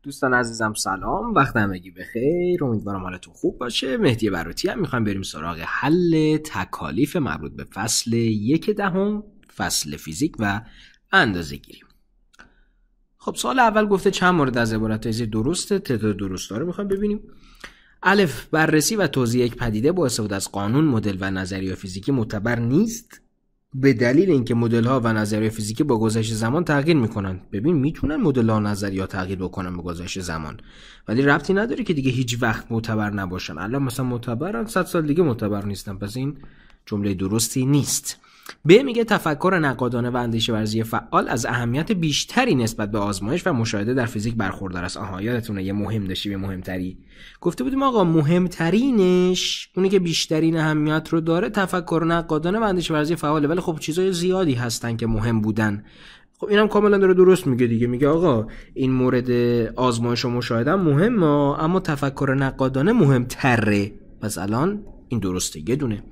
دوستان عزیزم سلام، وقت همگی بخیر. امیدوارم حالتون خوب باشه. مهدی باروتی هم. میخوایم بریم سراغ حل تکالیف مربوط به فصل 1 فصل فیزیک و اندازه‌گیری. خب سوال اول گفته چند مورد از عبارت زیر درسته؟ تعداد درست‌ها رو میخوایم ببینیم. الف، بررسی و توضیح یک پدیده با استفاده از قانون، مدل و نظریه فیزیکی معتبر نیست به دلیل اینکه مدل‌ها و نظریه فیزیکی با گذشت زمان تغییر میکنن. ببین میتونن مدل‌ها و نظریه‌ها تغییر بکنن با گذشت زمان، ولی ربطی نداره که دیگه هیچ وقت معتبر نباشن. الان مثلا معتبرن، 100 سال دیگه معتبر نیستن. پس این جمله درستی نیست. ب میگه تفکر نقادانه و اندیشه ورزی فعال از اهمیت بیشتری نسبت به آزمایش و مشاهده در فیزیک برخوردار است. یادتونه یه مهم داشتیم، یه مهمتری گفته بودیم آقا مهمترینش اونی که بیشترین اهمیت رو داره تفکر نقادانه و اندیشه ورزی فعاله، ولی خب چیزای زیادی هستن که مهم بودن. خب اینم کاملا داره درست میگه دیگه. میگه آقا این مورد آزمایش و مشاهده مهمه، اما تفکر نقادانه مهمتره. پس الان این درسته، یه دونه.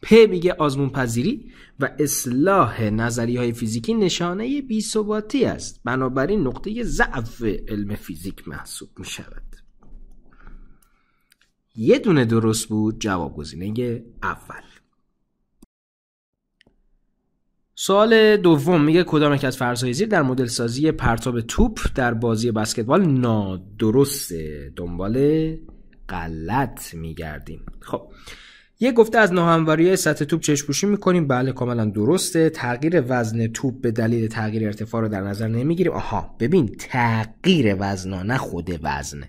پ میگه آزمون پذیری و اصلاح نظریه های فیزیکی نشانه بی‌ثباتی است، بنابراین نقطه ضعف علم فیزیک محسوب می شود. یه دونه درست بود، جواب گزینه اول. سوال دوم میگه کدام یک از فرض‌های زیر در مدل سازی پرتاب توپ در بازی بسکتبال نادرسته؟ دنبال غلط میگردیم. خب یه گفته از ناهمواری سطح توپ چشم‌پوشی میکنیم. بله کاملا درسته. تغییر وزن توپ به دلیل تغییر ارتفاع رو در نظر نمیگیریم. ببین تغییر وزن، نه خود وزن.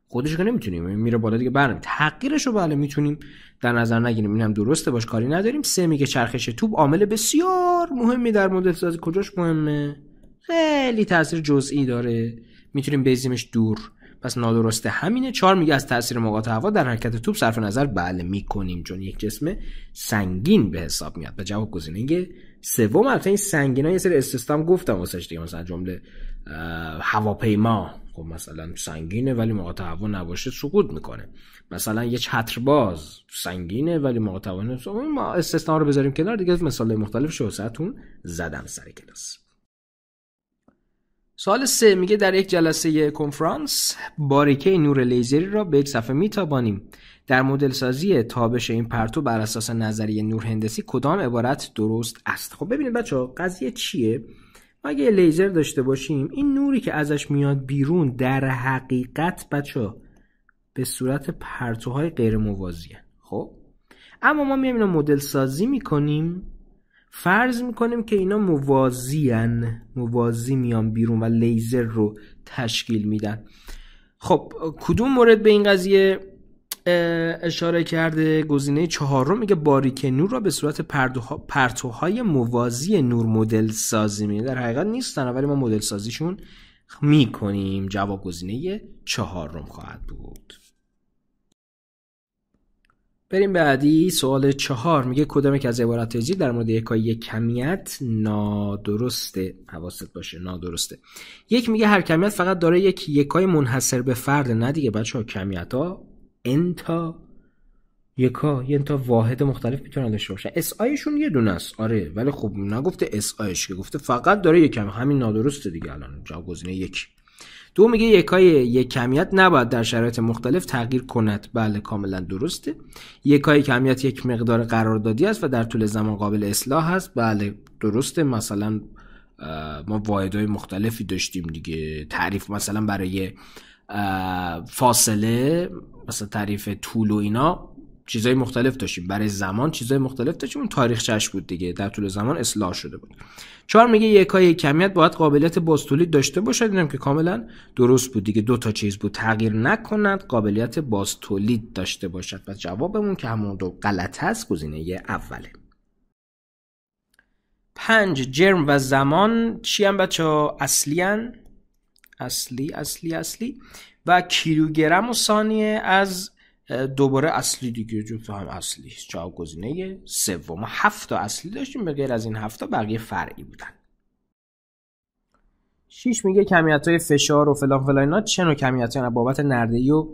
خودش که نمیتونیم، میره بالا دیگه برنامه. تغییرش رو بله میتونیم در نظر نگیریم. این هم درسته، باش کاری نداریم. سه میگه چرخش توپ عامل بسیار مهمی در مدل سازی. کجاش مهمه؟ خیلی تاثیر جزئی داره، میتونیم بریزیمش دور. پس نادرسته همینه. 4 میگه از تاثیر موقعات هوا در حرکت توپ صرف نظر بله میکنیم، چون یک جسم سنگین به حساب میاد. و جواب گزینه سوم. البته این سنگینا یه سری استثنا گفتم واسش دیگه، مثلا جمله هواپیما خب مثلا سنگینه ولی موقعات هوا نباشه سقوط میکنه. مثلا یه چترباز سنگینه ولی موقعات هوا نباشه. ما استثنا رو بذاریم کنار دیگه. مثال مختلف شوساتون زدم سر کلاس. سوال 3 میگه در یک جلسه کنفرانس باریکه نور لیزری را به یک صفحه میتابانیم. در مدل سازی تابش این پرتو بر اساس نظریه نورهندسی کدام عبارت درست است؟ خب ببینید بچه‌ها قضیه چیه؟ ما اگه لیزر داشته باشیم، این نوری که ازش میاد بیرون در حقیقت بچه‌ها به صورت پرتوهای غیر موازیه. خب اما ما میایم اینا مدل سازی میکنیم، فرض میکنیم که اینا موازی میان بیرون و لیزر رو تشکیل میدن. خب کدوم مورد به این قضیه اشاره کرده؟ گزینه 4 میگه باریکه نور را به صورت پرتوهای موازی نور مدل سازی میکنه. در حقیقت نیستن ولی ما مدل سازیشون میکنیم. جواب گزینه 4 خواهد بود. بریم بعدی. سوال 4 میگه کدام یک از عبارات زیر در مورد یکایی کمیت نادرسته؟ حواست باشه نادرسته. 1 میگه هر کمیت فقط داره یک یکای منحصر به فرد. نه دیگه بچه‌ها، کمیت ها انتا یکا یه انتا واحد مختلف میتونن داشته باشن. اس آیشون یه دونه است. آره ولی خب نگفته اس آیش، که گفته فقط داره یک کمیت. همین نادرسته دیگه. الان جواب گزینه 1. 2 میگه یکای یک کمیت نباید در شرایط مختلف تغییر کند. بله کاملا درسته. یکای کمیت یک مقدار قراردادی است و در طول زمان قابل اصلاح است. بله درسته. مثلا ما واحدهای مختلفی داشتیم دیگه. تعریف مثلا برای فاصله، مثلا تعریف طول و اینا چیزای مختلف داشتیم. برای زمان چیزای مختلف داشتیم. اون تاریخچه‌اش بود دیگه، در طول زمان اصلاح شده بود. 4 میگه یکای کمیت باید قابلیت بازتولید داشته باشد. اینم که کاملا درست بود دیگه. 2 تا چیز بود، تغییر نکند، قابلیت بازتولید داشته باشد. پس جوابمون که همون دو غلط هست، گزینه اوله. 5 جرم و زمان چی هم بچه‌ها؟ اصلی و کیلوگرم و ثانیه از دوباره اصلی دیگه، جفت هم اصلی. جواب گزینه 3. ما 7 تا اصلی داشتیم، به غیر از این 7 تا بقیه فرعی بودن. 6 میگه کمیت‌های فشار و فلان اینا چه نوع کمیت‌های بابت نرده‌ای و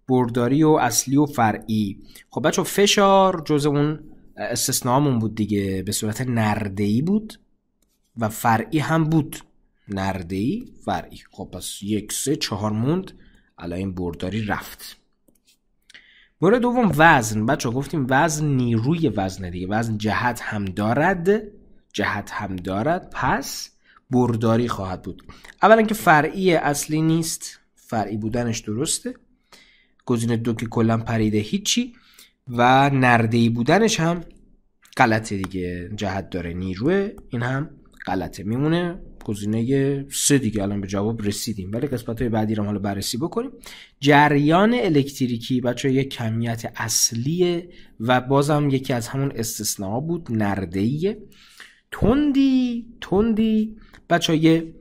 برداری و اصلی و فرعی؟ خب بچه‌ها فشار جزء اون استثناءمون بود دیگه، به صورت نرده‌ای بود و فرعی هم بود. نرده‌ای فرعی. خب پس 1 3 4 موند. الان این برداری رفت. مورد دوم وزن. بچه گفتیم وزن نیروی وزن دیگه. وزن جهت هم دارد پس برداری خواهد بود. اولا که فرعی اصلی نیست، فرعی بودنش درسته. گزینه 2 که کلا پریده هیچی و نرده‌ای بودنش هم غلطه دیگه، جهت داره نیروه، این هم غلطه. میمونه گزینه 3 دیگه. الان به جواب رسیدیم ولی قسمت‌های بعدی رو حالا بررسی بکنیم. جریان الکتریکی بچه یک کمیت اصلیه و بازم یکی از همون استثناء بود، نرده‌ایه. تندی بچه یه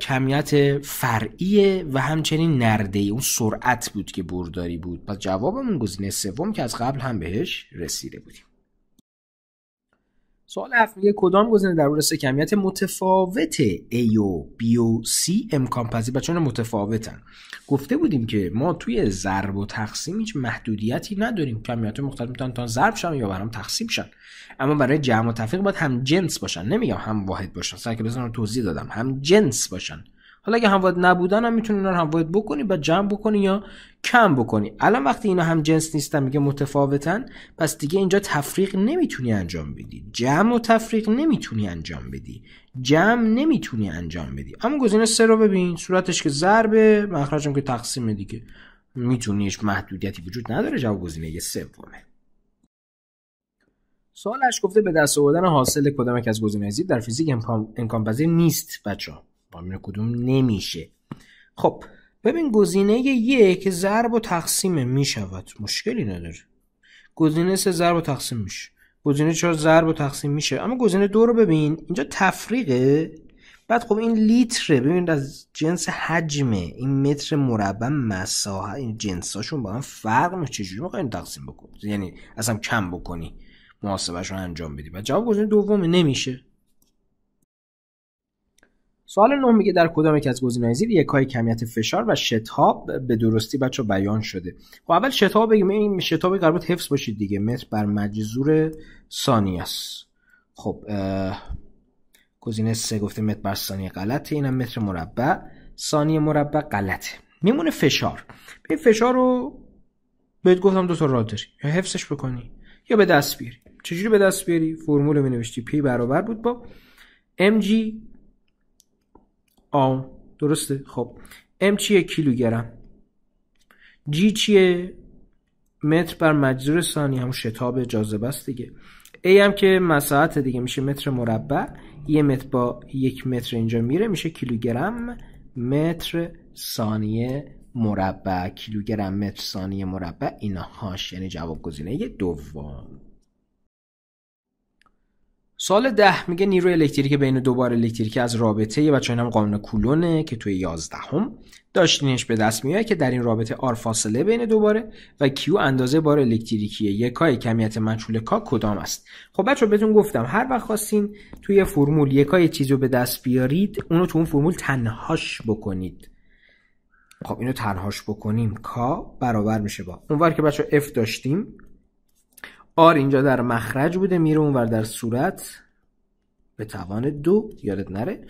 کمیت فرعیه و همچنین نرده‌ای، اون سرعت بود که برداری بود. پس جوابمون گزینه سوم که از قبل هم بهش رسیده بودیم. سوال 7 میگه کدام گزینه در مورد سه کمیت متفاوت A و B و C امکان پذیر بچه متفاوتن. گفته بودیم که ما توی ضرب و تقسیم هیچ محدودیتی نداریم، کمیت مختلف میتونن تا ضرب شن یا برام تقسیم شن، اما برای جمع و تفریق باید هم جنس باشن، نمیگم هم واحد باشن، سعی کردم توضیح دادم هم جنس باشن. حالا اگه هم واحد نبودن هم میتونی اینا رو هم واحد بکنی بعد جمع بکنی یا کم بکنی. الان وقتی اینا هم جنس نیستن میگه متفاوتن، پس دیگه اینجا تفریق نمیتونی انجام بدی، جمع و تفریق نمیتونی انجام بدی، جمع نمیتونی انجام بدی. اما گزینه 3 رو ببین، صورتش که ضربه، مخرجم که تقسیمه دیگه، میتونیش، محدودیتی وجود نداره. جواب گزینه 3 سوالش گفته به دست آوردن حاصل کدام یک از گزینه‌های زیر در فیزیک امکان پذیر نیست بچه‌ها. ببین کدوم نمیشه. خب ببین گزینه 1 ضرب و تقسیم میشود، مشکلی نداره. گزینه 3 ضرب و تقسیم میشه. گزینه 4 ضرب و تقسیم میشه. اما گزینه 2 رو ببین، اینجا تفریقه. بعد خب این لیتره، ببین از جنس حجمه، این متر مربع مساحت، این جنساشون با هم فرق میکنه. چجوری میخواین تقسیم بکنی؟ یعنی اصلا کم بکنی، محاسبهش رو انجام بدی. و جواب گزینه دوم نمیشه. سوال 9 میگه در کدام یک از گزینه‌های زیر یکای کمیت فشار و شتاب به درستی بچه بیان شده. خب اول شتاب بگیم، این شتابی قرار بود حفظ باشید دیگه، متر بر مجذور ثانیه است. خب گزینه 3 گفته متر بر ثانیه غلطه، اینم متر مربع ثانیه مربع غلطه. میمونه فشار. به فشار رو بهت گفتم دو تا راه داری، یا حفظش بکنی یا به دست بیاری. چجوری به دست بیاری؟ فرمول می نوشتی P برابر بود با mg درسته. خب m چیه؟ کیلوگرم. g چیه؟ متر بر مجذور ثانیه، همون شتاب جاذبه است دیگه. a هم که مساحت دیگه، میشه متر مربع. یه متر با 1 متر اینجا میره، میشه کیلوگرم متر ثانیه مربع. کیلوگرم متر ثانیه مربع اینهاش، یعنی جواب گزینه دوم. سوال 10 میگه نیروی الکتریکی بین دو بار الکتریکی از رابطه یه بچه هم قانون کولونه که توی 11 داشتینش به دست میاد که در این رابطه R فاصله بین دو باره و Q اندازه بار الکتریکیه. یکای کمیت مجهول K کدام است؟ خب بچه بهتون گفتم هر وقت خواستین توی فرمول یکای چیزی رو به دست بیارید، اونو تو اون فرمول تنهاش بکنید. خب اینو تنهاش بکنیم K برابر میشه با اونور که بچه F داشتیم، R اینجا در مخرج بوده، میره اونور در صورت به توان 2، یادت نره.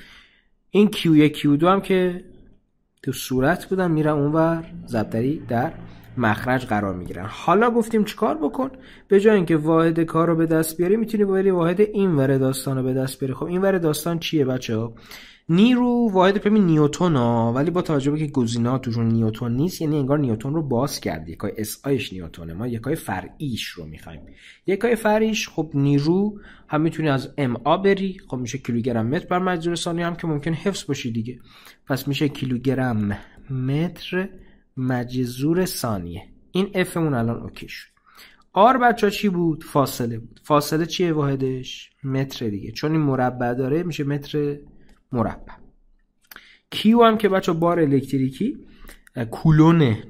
این Q1 Q2 هم که تو صورت بودن، میرن اونور ضربدری در مخرج قرار میگیرن. حالا گفتیم چیکار بکن؟ به جای اینکه واحد کار رو به دست بیاری، میتونی بری واحد این ور داستان رو به دست بیاری. خب این ور داستان چیه بچه‌ها؟ نیرو واحد پمی نیوتن ها، ولی با توجه به که گزینه‌ها توشون نیوتن نیست، یعنی انگار نیوتن رو باز کردی. یکای اس آیش نیوتنه، ما یکای فرعیش رو می‌خوایم. یکای فرعیش خب نیرو هم میتونی از ام آ بری، خب میشه کیلوگرم متر بر مجذور ثانیه، هم که ممکن حفظ باشی دیگه، پس میشه کیلوگرم متر مجذور ثانیه. این اف مون الان اوکی شد. آر بچا چی بود؟ فاصله بود. فاصله چیه واحدش؟ متر دیگه، چون این مربع داره میشه متر مربع. کیو هم که بچه بار الکتریکی کولونه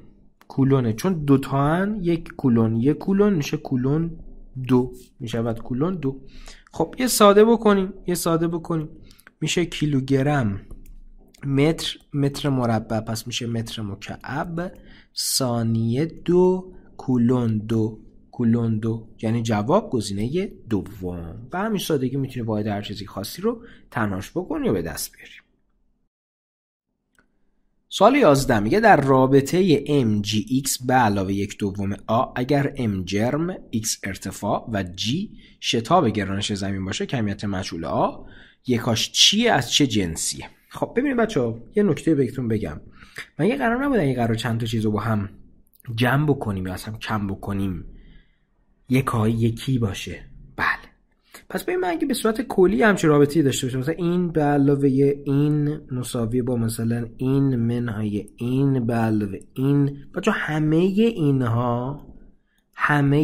چون دوتا هن، یک کولون میشه کولون 2 میشه بعد کولون 2. خب یه ساده بکنیم میشه کیلوگرم متر مربع، پس میشه متر مکعب ثانیه 2 کولون 2 یعنی جواب گزینه دوم. به همین سادگی میتونی واحد هر چیزی خاصی رو تنهاش بکنی یا به دست بیاری. سوال 11 میگه در رابطه mgx به علاوه 1/2 a اگر m جرم، x ارتفاع و g شتاب گرانش زمین باشه کمیت مجهول a یکاش چیه، از چه جنسیه؟ خب ببینید بچه‌ها یه نکته بهتون بگم. مگه قرار نبود اگه قرار چند تا چیزو با هم جمع بکنیم یا اصلا کم بکنیم یکی باشه؟ بله. پس ببین من اگه به صورت کلی همچین رابطه‌ای داشته باشم، مثلا این به علاوه این مساوی با مثلا این منهای این به علاوه این، بچه همه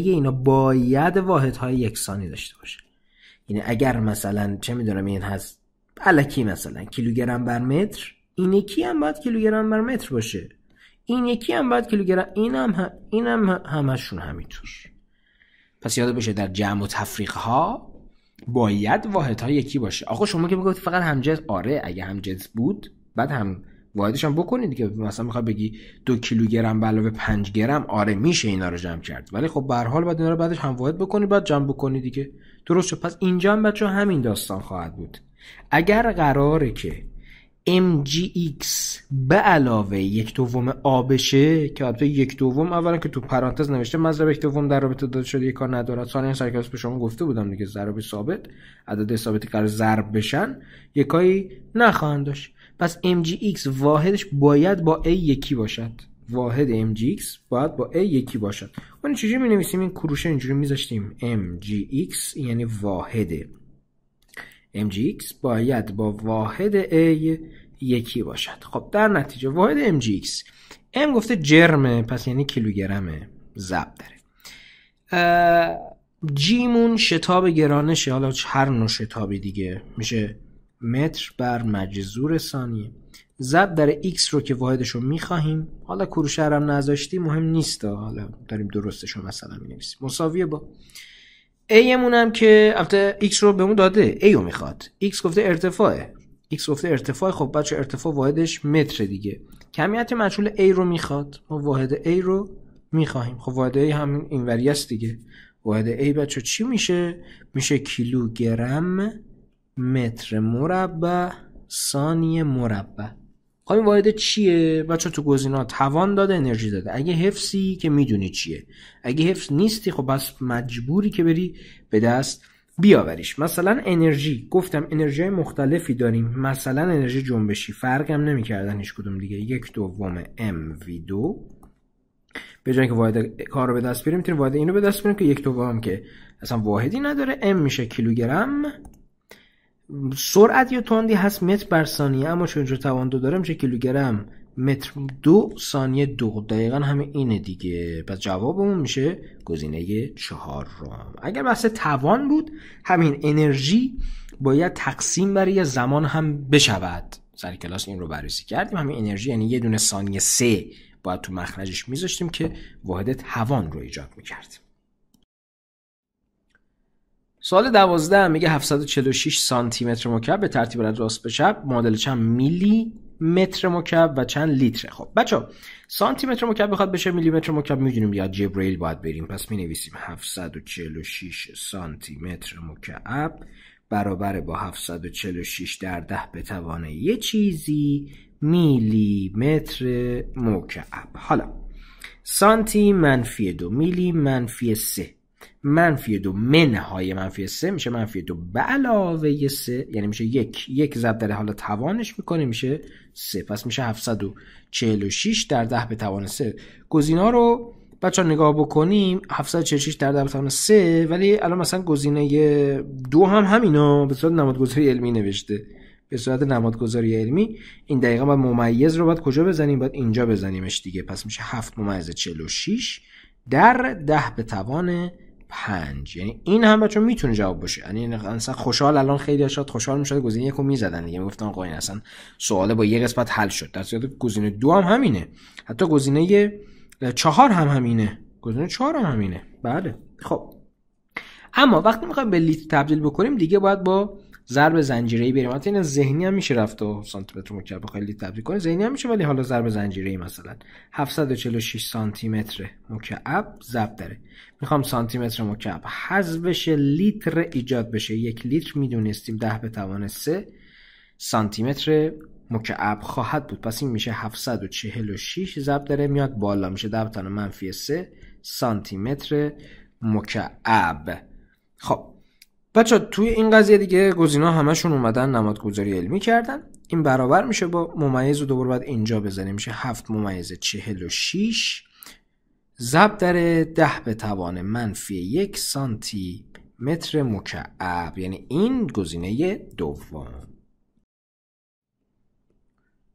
اینا باید واحدهای یکسانی داشته باشه. یعنی اگر مثلا چه میدونم این هست الکی مثلا کیلوگرم بر متر، این یکی هم باید کیلوگرم بر متر باشه، این یکی هم باید کیلوگرم، اینم همشون همینطور. پس یاد باشه در جمع و تفریق ها باید واحدها یکی باشه. آقا شما که میگفتی فقط همجنس، آره اگه همجنس بود بعد هم واحدش هم بکنید دیگه. مثلا میخوای بگی 2 کیلوگرم به علاوه 5 گرم، آره میشه اینا رو جمع کرد، ولی خب به هر حال بعد اینا رو بعدش هم واحد بکنی بعد جمع بکنی دیگه. درست شد. پس اینجا هم بچه‌ها همین داستان خواهد بود. اگر قراره که mgx به علاوه 1/2 a بشه که البته 1/2 اولا که تو پرانتز نوشته مضرب 1/2 در رابطه داده شده یک کار نداره. ثانیاً سر کلاس به شما گفته بودم دیگه ضرب ثابت، عدد ثابتی که قرار ضرب بشن یکایی نخواهند داشت. پس mgx واحدش باید با a یکی باشد. واحد mgx باید با a یکی باشد. اون چجوری می‌نویسیم؟ این کروشه اینجوری می‌ذاشتیم mgx یعنی واحد mgx باید با واحد a یکی باشد. خب در نتیجه واحد mgx m گفته جرمه، پس یعنی کیلوگرمه، ضرب داره. جیمون شتاب گرانشه، حالا هر نوع شتابی دیگه میشه متر بر مجذور ثانیه، ضرب در x رو که واحدش رو میخواهیم، حالا کروشه هم نذاشتی مهم نیست، حالا داریم درستش رو مثلا مینویسیم، مساویه با a مونم که البته x رو بهمون داده، a رو میخواد، x گفته ارتفاعه، خب بچه ارتفاع واحدش متر دیگه، کمیت مجهول a رو میخواد، ما واحد a رو میخواهیم، خب واحد a همین اینوری است دیگه. واحد a بچه چی میشه؟ میشه کیلوگرم متر مربع ثانیه مربع. خب این واحد چیه؟ بچه تو گزینه‌ها توان داده، انرژی داده. اگه حفظی که میدونی چیه، اگه حفظ نیستی خب بس مجبوری که بری به دست بیاوریش. مثلا انرژی گفتم انرژی مختلفی داریم، مثلا انرژی جنبشی فرق هم نمی‌کردن هیچ کدوم دیگه، 1/2 mv2. به جای اینکه واحد کار رو به دست بیاریم میتونیم واحد اینو به دست بیاریم که 1/2 هم که اصلا واحدی نداره، m میشه کیلوگرم. سرعت یا تندی هست متر بر ثانیه، اما چون اینجا توان دو داره میشه کیلوگرم متر 2 ثانیه 2. دقیقا همین اینه دیگه. پس جوابمون میشه گزینه 4. اگر بحث توان بود همین انرژی باید تقسیم بر یه زمان هم بشود. سر کلاس این رو بررسی کردیم. همین انرژی یعنی یه دونه ثانیه 3 باید تو مخرجش میذاشتیم که واحد توان رو ایجاد میکردیم. سوال 12 میگه 746 سانتی متر مکعب به ترتیب از راست به چپ معادل چند میلی متر مکعب و چند لیتره. خب بچا سانتی متر مکعب بخواد بشه میلی متر مکعب میدونیم یا جبرئیل باید بریم، پس مینویسیم 746 سانتی متر مکعب برابر با 746 در 10 به توان یه چیزی میلی متر مکعب. حالا سانتی -2 میلی -3 -2 منهای -3 میشه -2 به علاوه 3 یعنی میشه یک ضرب در حال توانش میکنه میشه 3. پس میشه 746 در 10 به توان 3. گزینه‌ها رو بچه‌ها نگاه بکنیم 746 در 10 به توان 3، ولی الان مثلا گزینه 2 هم همینا به صورت نمادگذاری علمی نوشته. به صورت نمادگذاری علمی این دقیقا باید ممیز رو باید کجا بزنیم؟ باید اینجا بزنیمش دیگه. پس میشه 7/46 در 10 به توان 5. یعنی این هم بچه‌ها میتونه جواب باشه. یعنی مثلا خوشحال الان خیلی شاید خوشحال میشد گزینه 1 رو میزدن دیگه، میگفتن آقا این اصلا سواله با یه قسمت حل شد. در صورتی گزینه 2 هم همینه، حتی گزینه 4 هم همینه، گزینه 4 هم همینه. بله خب اما وقتی میخوایم به لیتر تبدیل بکنیم دیگه باید با ضرب زنجیره‌ای بریم. البته این ذهنی هم میشه رفت و سانتی متر مکعب بخوای لیتر تبدیل کنی ذهنی هم میشه، ولی حالا ضرب زنجیره‌ای مثلا 746 سانتی متر مکعب ضرب داره. میخوام سانتی متر مکعب حذف بشه لیتر ایجاد بشه. 1 لیتر میدونستیم 10 به توان 3 سانتی متر مکعب خواهد بود. پس این میشه 746 ضرب داره میاد بالا، میشه 10⁻³ سانتی متر مکعب. خب بچه توی این قضیه دیگه گزینا همشون اومدن نمادگذاری علمی کردن. این برابر میشه با ممیز رو دوباره باید اینجا بزنیم، میشه 7/46 ضرب در 10⁻⁻1 سانتی متر مکعب، یعنی این گزینه دوم.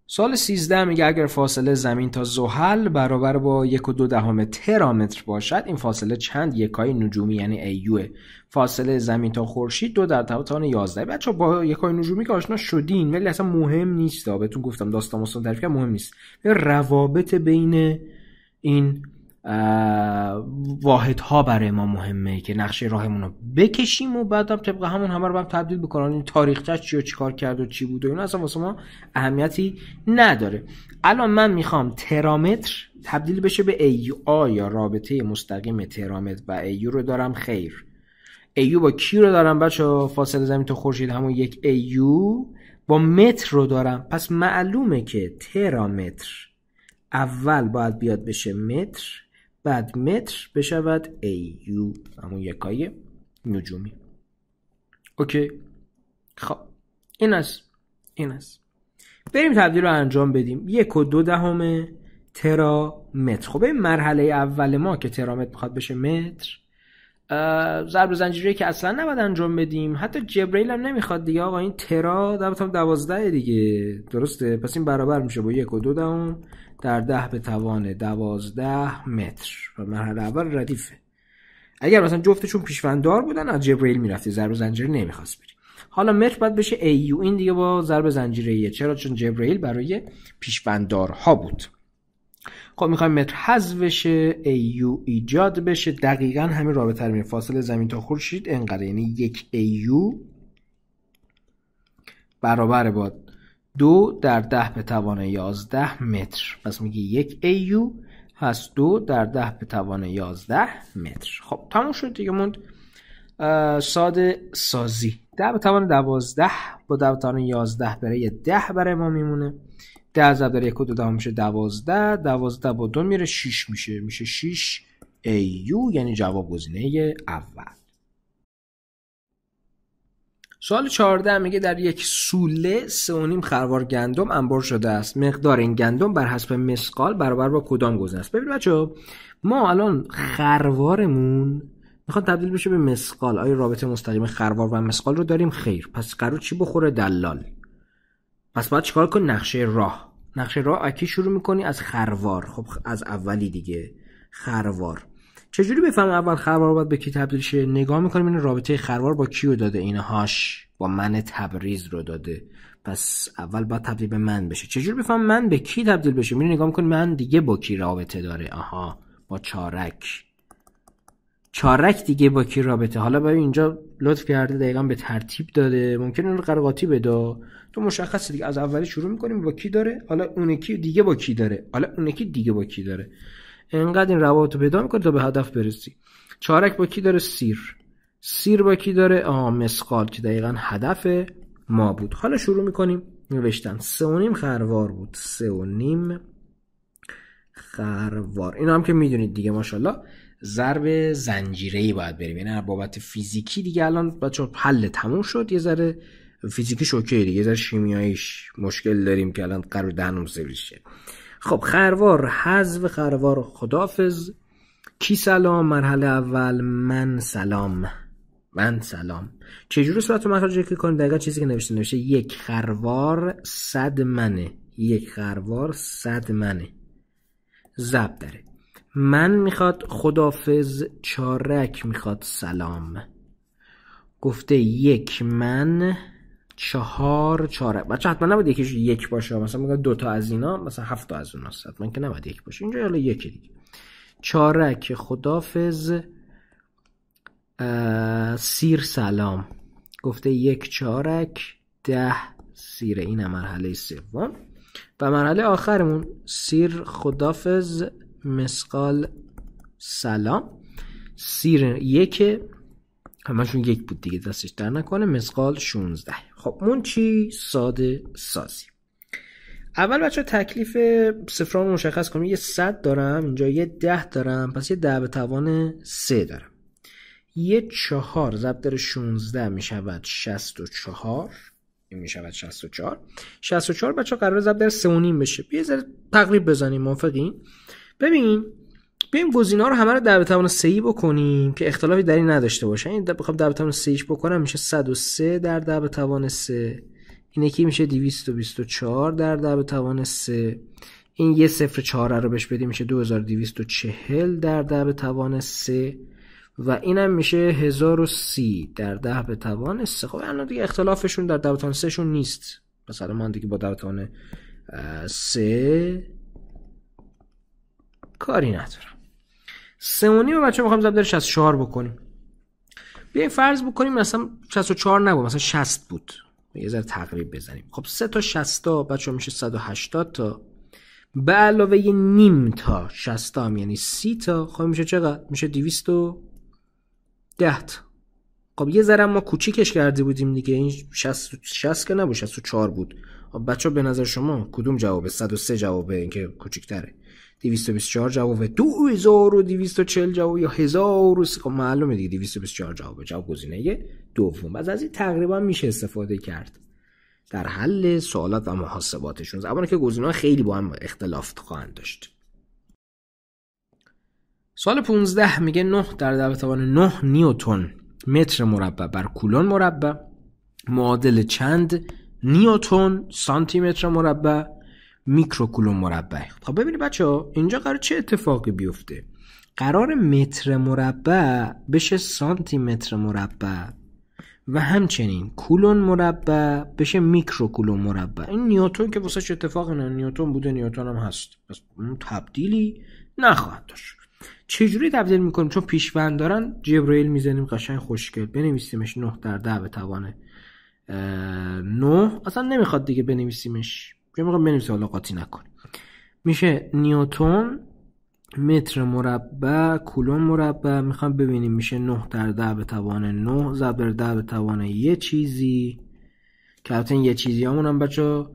سوال 13 میگه اگر فاصله زمین تا زحل برابر با 1.2 ترامتر باشد، این فاصله چند یکای نجومی یعنی ایو فاصله زمین تا خورشید 2×10⁻11. بچه با یکای نجومی که آشنا شدین ولی اصلا مهم نیست، بهتون گفتم داستان مستان تعریف کردم مهم نیست، روابط بین این واحدها برای ما مهمه که نقشه راهمون رو بکشیم و بعدم طبق همون همه رو هم تبدیل بکنیم. این تاریخچه چی و چیکار کرد و چی بود و اینا اصلا واسه ما اهمیتی نداره. الان من میخوام ترامتر تبدیل بشه به ایو. آیا رابطه مستقیم ترامتر و ایو رو دارم؟ خیر. ایو با کی رو دارم بچه؟ فاصله زمین تا خورشید همون 1 ایو با متر رو دارم. پس معلومه که ترامتر اول باید بیاد بشه متر، بعد متر بشود ایو همون یکای نجومی. اوکی خب این است بریم تبدیل رو انجام بدیم. 1.2 ترامتر. خب این مرحله اول ما که ترامتر میخواد بشه متر، ضرب زنجیری که اصلا نباید انجام بدیم، حتی جبرئیل هم نمیخواد دیگه آقا. این ترا در 12 دیگه، درسته؟ پس این برابر میشه با 1.2 در 10⁻12 متر و مرحله اول ردیفه. اگر مثلا جفتشون پیشوندار بودن از جبرئیل میرفتی، ضرب زنجیری نمیخواست بری. حالا متر باید بشه ایو، این دیگه با ضرب زنجیریه. چرا؟ چون جبرئیل برای پیشوندارها بود. خب میخوایم متر حذف بشه، ایو ایجاد بشه. دقیقاً همین رابطه رو میگه فاصله زمین تا خورشید انقدر، یعنی 1 ایو برابر با 2 در 10⁻11 متر. پس میگه 1 ایو هست 2 در 10⁻11 متر. خب تموم شد دیگه. موند ساده سازی. 10⁻12 با 10⁻11 برای 10 برای ما میمونه. 10 ضرب در 1.2 میشه 12. 12 با 2 میره 6 میشه 6 ایو، یعنی جواب گزینه اول. سوال 14 میگه در یک سوله 3.5 خروار گندم انبار شده است. مقدار این گندم بر حسب مسقال برابر با کدام گزینه است؟ ببینید بچه‌ها، ما الان خروارمون میخواد تبدیل بشه به مسقال. آیا رابطه مستقیم خروار و مسقال رو داریم؟ خیر. پس قرار چی بخوره؟ دلال. پس باید چیکار کنی؟ نقشه راه اکی شروع میکنی؟ از خروار. خب از اولی دیگه، خروار. چجوری بفهم اول خروار باید به کی تبدیل شه؟ نگاه میکنیم این رابطه خروار با کی رو داده، اینهاش با من تبریز رو داده. پس اول باید تبدیل به من بشه. چجوری بفهم من به کی تبدیل بشه؟ میری نگاه میکنی من دیگه با کی رابطه داره. آها، با چارک دیگه با کی رابطه. حالا ببین اینجا لطف کرده دقیقاً به ترتیب داده، ممکنه اون قرقاتی بده تو مشخصه دیگه. از اولی شروع میکنیم با کی داره، حالا اون یکی دیگه با کی داره، حالا اون یکی دیگه با کی داره. اینقدر این روابط رو پیدا میکنی تا به هدف برسی. چارک با کی داره؟ سیر با کی داره؟ مسقال، که دقیقاً هدف ما بود. حالا شروع میکنیم نوشتن. 3.5 خروار بود، 3.5 خروار. اینا هم که میدونید دیگه ماشاءالله ضرب زنجیره‌ای باید بریم، یعنی بابت فیزیکی دیگه الان بچه‌ها حل تموم شد. یه ذره فیزیکیش اوکی دیگه، یه ذره شیمیاییش مشکل داریم که الان قرار دهنم سرویس شه. خب خروار حذف خروار خداحافظ. کی سلام؟ مرحله اول من سلام. چجوری صورت مخرج کلیک کنیم؟ دقیقاً چیزی که نوشته 1 خروار 100 منه. 1 خروار 100 منه. ضرب داره من میخواد خداحافظ، چارک میخواد سلام. گفته 1 من 4 چارک. بچه حتما نباید یکیش 1 باشه، مثلا میگه 2 تا از اینا مثلا 7 تا از اون هست، حتما که نباید 1 باشه. اینجا حالا 1 دیگه. چارک خداحافظ، سیر سلام. گفته 1 چارک 10 سیر. این مرحله سوم. و مرحله آخرمون سیر خداحافظ، مسقال سلام. سیر 1 همشون 1 بود دیگه، دستش در نکنه. مسقال 16. خب مون چی؟ ساده سازی. اول بچه تکلیف صفرها رو مشخص کنیم. یه 100 دارم اینجا، یه 10 دارم، پس یه 10 به توان 3 دارم. یه 4 ضرب در 16 میشود 64. این میشود 64. 64 بچه قرار ضرب در 3.5 بشه. یه ذره تقریب بزنیم، موافقین؟ ببین بیایم گزینه‌ها رو همه رو 10 به توان 3 بکنیم که اختلافی در این نداشته باشه. این بخوام 10 به توان 3 بکنم میشه 103 در 10 به توان 3. این یکی میشه 224 در 10 به توان 3. این یه 0.4 رو بهش بدیم میشه 2240 در 10 به توان 3 و اینم میشه 1030 در 10 به توان 3. خب الان دیگه اختلافشون در 10 به توان 3 شون نیست. مثلا من دیگه با 10 به توان 3 کاری ندارم. 3.5 بچه میخوایم ضرب در 64 بکنیم. بیایم فرض بکنیم مثلا 64 نبود، مثلا 60 بود. یه ذره تقریب بزنیم. خب 3 تا 60 تا بچه میشه 180 تا به علاوه یه نیم تا 60 تا هم یعنی 30 تا. خب میشه چقدر؟ میشه 210 تا. خب یه ذره ما کوچیکش کرده بودیم دیگه. این 60 که نبود، 64 بود. خب بچه به نظر شما کدوم جوابه؟ 103 جوابه، این که کوچیک‌تره. 224 جوابه، 2240 جواب یا 1000. خب معلومه دیگه 224 جوابه. جواب گزینه دوم. از این تقریبا میشه استفاده کرد در حل سوالات و محاسباتشون، زمانی که گزینه‌ها خیلی با هم اختلاف خواهند داشت. سوال 15 میگه 9 در 10 به توان 9 نیوتن متر مربع بر کولون مربع معادل چند نیوتن سانتی متر مربع میکروکولوم مربع. خب ببینید بچه‌ها اینجا قرار چه اتفاقی بیفته؟ قرار متر مربع بشه سانتی متر مربع و همچنین کولون مربع بشه میکروکولوم مربع. این نیوتن که واسه اتفاق نه، نیوتن بوده، نیوتن هم هست، پس اون تبدیلی نخواهد داشت. چجوری تبدیل میکنیم؟ چون پیشوند دارن جبرائیل میزنیم قشنگ خوشگل، بنویسیمش 9 در 10 به توان 9. اصلا نمیخواد دیگه بنویسیمش، میخوام بنویسیم حالا قاطی نکنیم. میشه نیوتن متر مربع کولون مربع. میخوام ببینیم میشه 9 در 10 به توان 9 ضرب در 10 به توان یه چیزی که البته یه چیزی همون هم بچه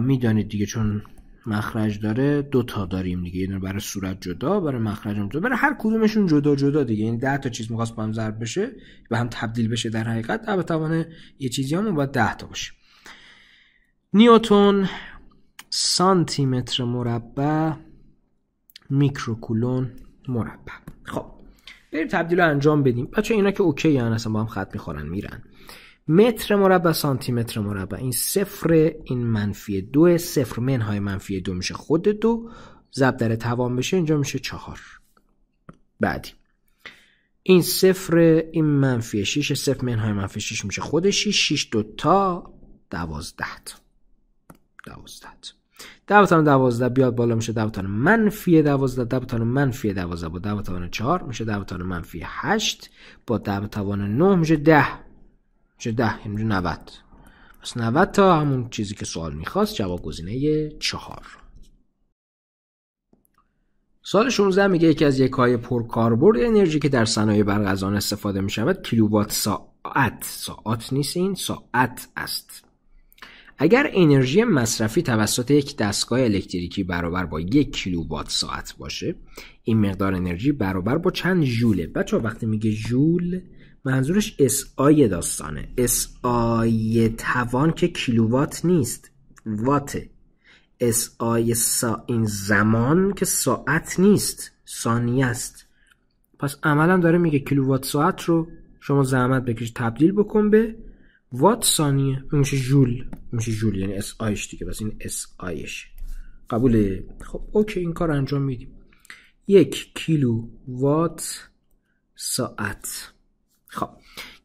میدانید دیگه، چون مخرج داره 2 تا داریم دیگه، یعنی برای صورت جدا، برای مخرج هم جدا، برای هر کدومشون جدا جدا دیگه. این 10 تا چیز میخواست با هم ضرب بشه و هم تبدیل بشه، در حقیقت 10 به توان یه چیزی همون باید 10 تا باشه. نیوتن سانتی متر مربع میکروکولون مربع. خب بریم تبدیل رو انجام بدیم بچه. اینا که اوکی هن، اصلا با هم خط میخورن میرن. متر مربع سانتی متر مربع، این صفر این منفی 2، صفر منهای منفی 2 میشه خود 2 ضرب در توان بشه اینجا میشه 4. بعدی این صفر این منفی 6، صفر منهای منفی 6 میشه خود 6. 6 2 تا 12 تا 12 10 به توان 12 بیاد بالا میشه 10 به توان منفی 12، 10 به توان منفی 12 با 10 به توان 4 میشه 10 به توان منفی 8 با 10 به توان 9 میشه 10. میشه 10 یعنی 90. پس 90 تا همون چیزی که سوال میخواست. جواب گزینه 4. سوال 16 میگه یکی از یک‌های پرکاربرد انرژی که در صنایع برق از آن استفاده میشود کیلووات ساعت. ساعت نیست، این ساعت است. اگر انرژی مصرفی توسط یک دستگاه الکتریکی برابر با 1 کیلووات ساعت باشه، این مقدار انرژی برابر با چند ژوله؟ بچه‌ها وقتی میگه ژول منظورش SI داستانه. SI توان که کیلووات نیست، واته. SI این زمان که ساعت نیست، ثانیه است. پس عملا داره میگه کیلووات ساعت رو شما زحمت بکش تبدیل بکن به وات ثانیه، میشه ژول. میشه ژول یعنی SIش دیگه، بس این SIش قبوله. خب اوکی این کار انجام میدیم. 1 کیلووات ساعت. خب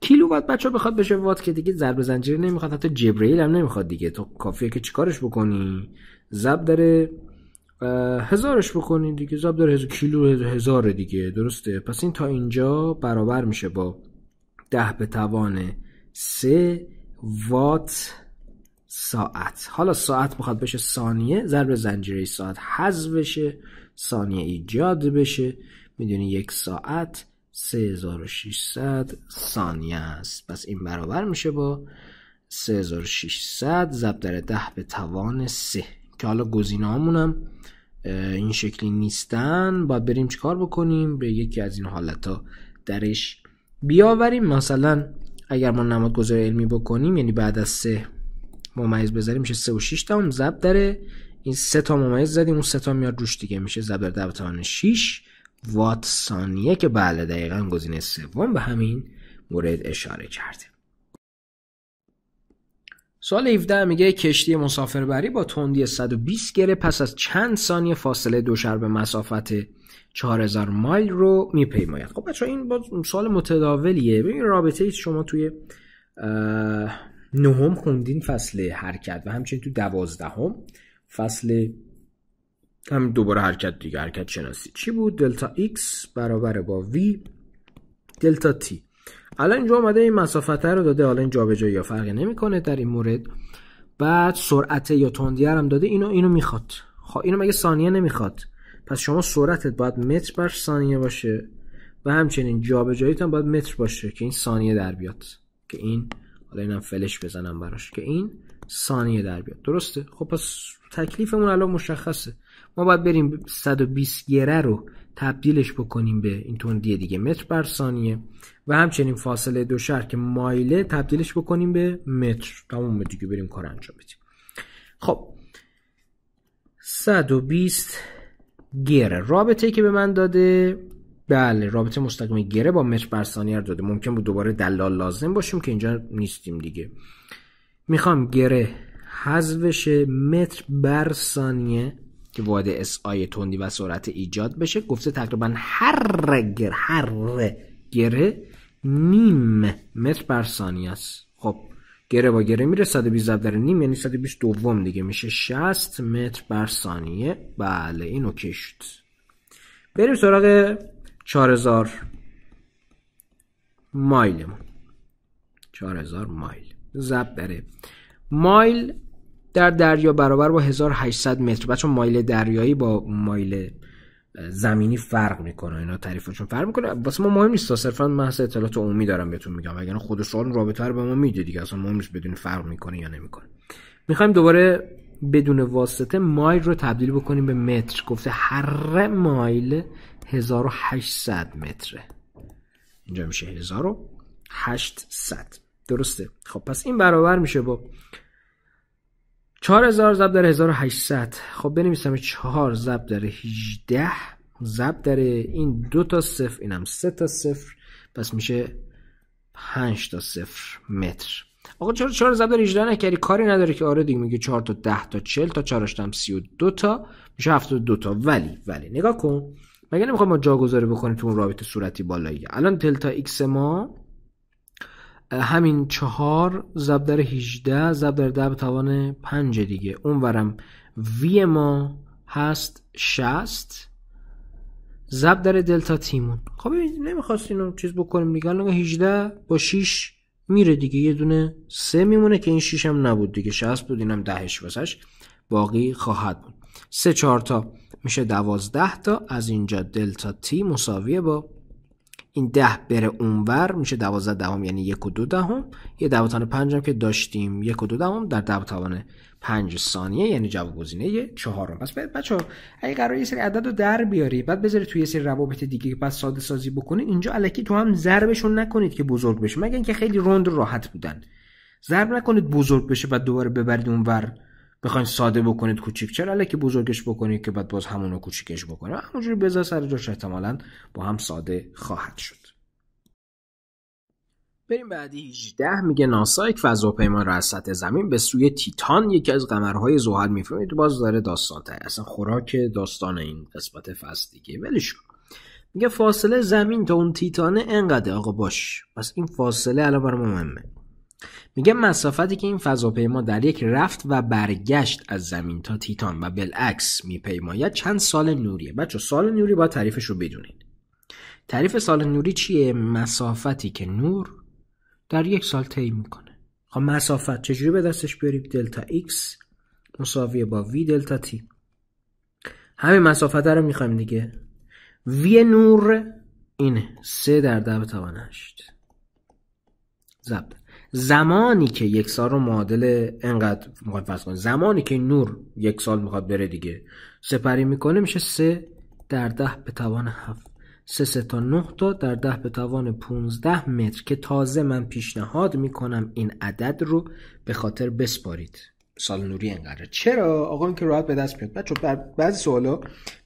کیلووات بچه بخواد بشه وات که دیگه ضرب زنجیره نمیخواد، حتی جبرائیل هم نمیخواد دیگه. تو کافیه که چیکارش بکنی؟ ضرب در 1000ش بکنی دیگه. ضرب در 1000 کیلو 1000 دیگه، درسته؟ پس این تا اینجا برابر میشه با 10 به توان 3 وات ساعت. حالا ساعت میخواد بشه ثانیه، ضرب زنجیره ساعت حذف بشه، ثانیه ایجاد بشه. میدونی 1 ساعت 3600 ثانیه است. پس این برابر میشه با 3600 ضرب در 10 به توان 3 که حالا گزینه هامونم این شکلی نیستن. باید بریم چیکار بکنیم؟ به یکی از این حالتا درش بیاوریم. مثلا اگر ما نمادگذاری علمی بکنیم، یعنی بعد از 3 ممیز بذاریم میشه 3 و 6 تا ضرب در این 3 تا ممیز زدیم، اون 3 تا میاد روش دیگه میشه ضرب در 10 به توان 6 وات ثانیه که بله دقیقاً گزینه سوم به همین مورد اشاره کرده. سوال 17 میگه کشتی مسافربری با تندی 120 گره پس از چند ثانیه فاصله دوشر به مسافت 4000 مایل رو میپیماید. خب بچه‌ها این با سوال متداولیه. ببین رابطه ای شما توی نهم خوندین فصل حرکت و همچنین تو 12 فصل هم دوباره حرکت دیگه، حرکت شناسی چی بود؟ دلتا x برابر با v دلتا t. الان اینجا اومده این مسافت رو داده، حالا این جابجایی یا فرقی نمیکنه در این مورد. بعد سرعت یا تندی هم داده، اینو میخواد. خب اینو مگه ثانیه نمیخواد؟ پس شما سرعتت باید متر بر ثانیه باشه و همچنین جابجاییت هم باید متر باشه که این ثانیه در بیاد، که این حالا اینم فلش بزنم براش که این ثانیه در بیاد. درسته؟ خب پس تکلیفمون الان مشخصه. ما باید بریم 120 گره رو تبدیلش بکنیم به این تندی دیگه متر بر ثانیه و همچنین فاصله دوشر که مایله تبدیلش بکنیم به متر. تموم دیگه، بریم کار انجام بدیم. خب 120 گره رابطه‌ای که به من داده، بله رابطه مستقیم گره با متر بر ثانیه رو داده. ممکن بود دوباره دلال لازم باشیم که اینجا نیستیم دیگه. میخوام گره حذف بشه، متر بر ثانیه که واحد SI تندی و سرعت ایجاد بشه. گفته تقریبا هر گره نیم متر بر ثانیه است. خب گره با گره میره، 120 ضرب در نیم یعنی 120 دوم دیگه میشه 60 متر بر ثانیه. بله این اوکی شد. بریم سراغ 4000 مایلمون. 4000 مایل ضرب در مایل در دریا برابر با 1800 متر. بچه مایل دریایی با مایل زمینی فرق میکنه، اینا تعریفشون فرق میکنه. واسه ما مهم نیست، صرفا محض اطلاعات عمومی دارم بهتون میگم، وگرنه خود سوال رابطه رو به ما میده دیگه، اصلا مهم نیست بدون فرق میکنه یا نمیکنه. میخوایم دوباره بدون واسطه مایل رو تبدیل بکنیم به متر. گفته هر مایل 1800 متره، اینجا میشه 1800. درسته؟ خب پس این برابر میشه با 4000 ضرب در 1800. خب بنویسم 4 ضرب در 18 ضرب در این 2 تا صفر، اینم 3 تا صفر، پس میشه 5 تا صفر متر. آقا چرا 4 ضرب در 18 نکردی؟ کاری نداره که. آره دیگه میگه 4 تا 10 تا 40 تا 4 تا 32 تا میشه 72 تا. ولی نگاه کن، مگه نمیخوام ما جاگذاری بکنیم تو اون رابطه صورتی بالایی؟ الان دلتا ایکس ما همین 4 ضرب در 18 ضرب در 10 به توان 5 دیگه. اونورم وی ما هست 60 ضرب در دلتا تیمون. خب نمیخواست اینو چیز بکنیم دیگه. الان 18 با 6 میره دیگه، یه دونه 3 میمونه که این 6 هم نبود دیگه، 60 بود، اینم 10ش واسش باقی خواهد بود. 3 4 تا میشه 12 تا. از اینجا دلتا تی مساویه با این 10 بره اونور میشه 12 دهم یعنی 1 و 2 دهم. یه 10 به توان 5 هم که داشتیم 1 و 2 دهم در 10 به توان 5 ثانیه، یعنی جواب گزینه 4. پس بچه‌ها اگه قراره یه سری عدد رو در بیاری بعد بذاری توی یه سری روابط دیگه بعد ساده سازی بکنید، اینجا الکی تو هم ضربشون نکنید که بزرگ بشه، مگر اینکه خیلی روند و راحت بودن. ضرب نکنید بزرگ بشه بعد دوباره ببرید اونور بخواید ساده بکنید کوچیک. چرا الکی بزرگش بکنید که بعد باز همونو کوچیکش بکنید؟ همونجوری بذار سر جاش، احتمالاً با هم ساده خواهد شد. بریم بعدی 18. میگه ناسا یک فضاپیما را از سطح زمین به سوی تیتان یکی از قمرهای زحل میفرسته. باز داره داستان تا اصلا خوراک داستان این قسمت فصل دیگه ولش کن. میگه فاصله زمین تا اون تیتانه انقدر. آقا باش، پس این فاصله الان برام مهمه. میگه مسافتی که این فضاپیما در یک رفت و برگشت از زمین تا تیتان و بالعکس میپیماید چند سال نوریه. بچه سال نوری باید تعریفش رو بدونید. تعریف سال نوری چیه؟ مسافتی که نور در یک سال طی میکنه. خب مسافت چجوری به دستش بیاریم؟ دلتا ایکس مساویه با وی دلتا تی. همین مسافت رو میخوایم دیگه. وی نور اینه 3 در 10 به توان 8 ضرب زمانی که 1 سال رو معادل انقدر میخواد فرض کنیم، زمانی که نور 1 سال میخواد بره دیگه سپری میکنه میشه 3 در 10 به توان 7. 3 تا 9 تا در 10 به توان 15 متر که تازه من پیشنهاد میکنم این عدد رو به خاطر بسپارید. سال نوری انقدره. چرا؟ آقا این که راحت به دست میاد. بچه بعضی سوالا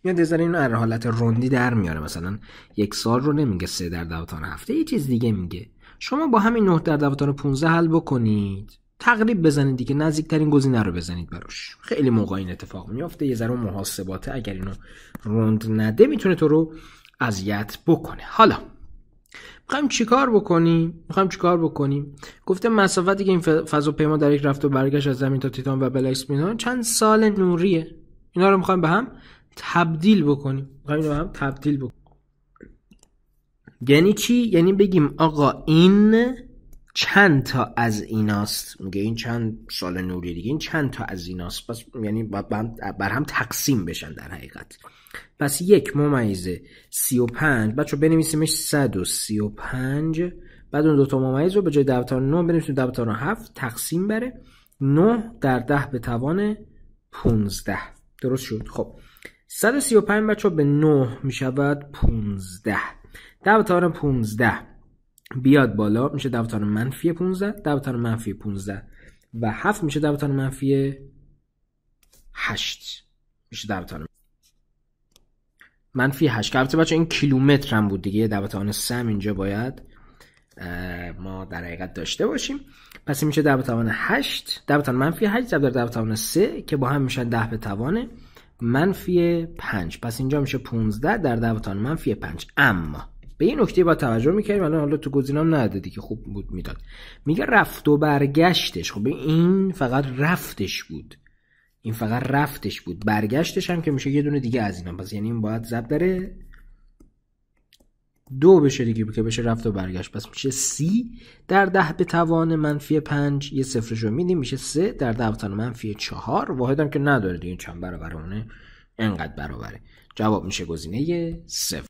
میاد یه ذره اینو در حالت روندی در میاره. مثلا 1 سال رو نمیگه 3 در 10 تا 7، یه چیز دیگه میگه. شما با همین 9 در 10 تا 15 حل بکنید، تقریب بزنید دیگه، نزدیکترین گزینه رو بزنید براش. خیلی موقع این اتفاق میفته. یه ذره محاسباته اگر اینو روند نده میتونه تو رو اذیت بکنه. حالا میخوایم چیکار بکنیم؟ گفته مسافتی که این فضاپیما در یک رفت و برگشت از زمین تا تیتان و بلایس میدونه چند سال نوریه. اینا رو میخوایم به هم تبدیل بکنیم. یعنی چی؟ یعنی بگیم آقا این چند تا از ایناست. میگه این چند سال نوری دیگه، این چند تا از ایناست. پس یعنی بر هم تقسیم بشن در حقیقت. پس 1/35 بچه بنویسیمش 135. بعد اون 2 تا ممیز رو به جای 10 تا 9 بنویسیم 10 تا 7 تقسیم بره 9 در 10 به توان 15. درست شد. خب 135 بچه به 9 میشود 15. 10 به توان 15 بیاد بالا میشه 10 به توان منفی 15. 10 به توان منفی 15 و 7 میشه 10 به توان منفی 8 میشه 10 به توان منفی 8. البته بچه این کیلومتر هم بود دیگه. 10 به توان 3 اینجا باید ما در حقیقت داشته باشیم. پس این میشه 10 به توان 8. 10 به توان منفی 8 ضرب در 10 به توان 3 که با هم میشن 10 به توان منفی 5. پس اینجا میشه 15 در 10 به توان منفی 5. اما به این نکته با توجه میکردیم، الان حالا تو گزینه‌ام نداده دیگه، خوب بود میداد. میگه رفت و برگشتش. خب این فقط رفتش بود. برگشتش هم که میشه یه دونه دیگه از اینا. پس یعنی این باید ضرب در 2 بشه دیگه که بشه رفت و برگشت. پس میشه 30 در 10 به توان منفی 5. یه صفرشو میدیم میشه 3 در 10 به توان منفی 4. واحد هم که نداره دیگه، چند برابرونه؟ انقدر برابره. جواب میشه گزینه 0.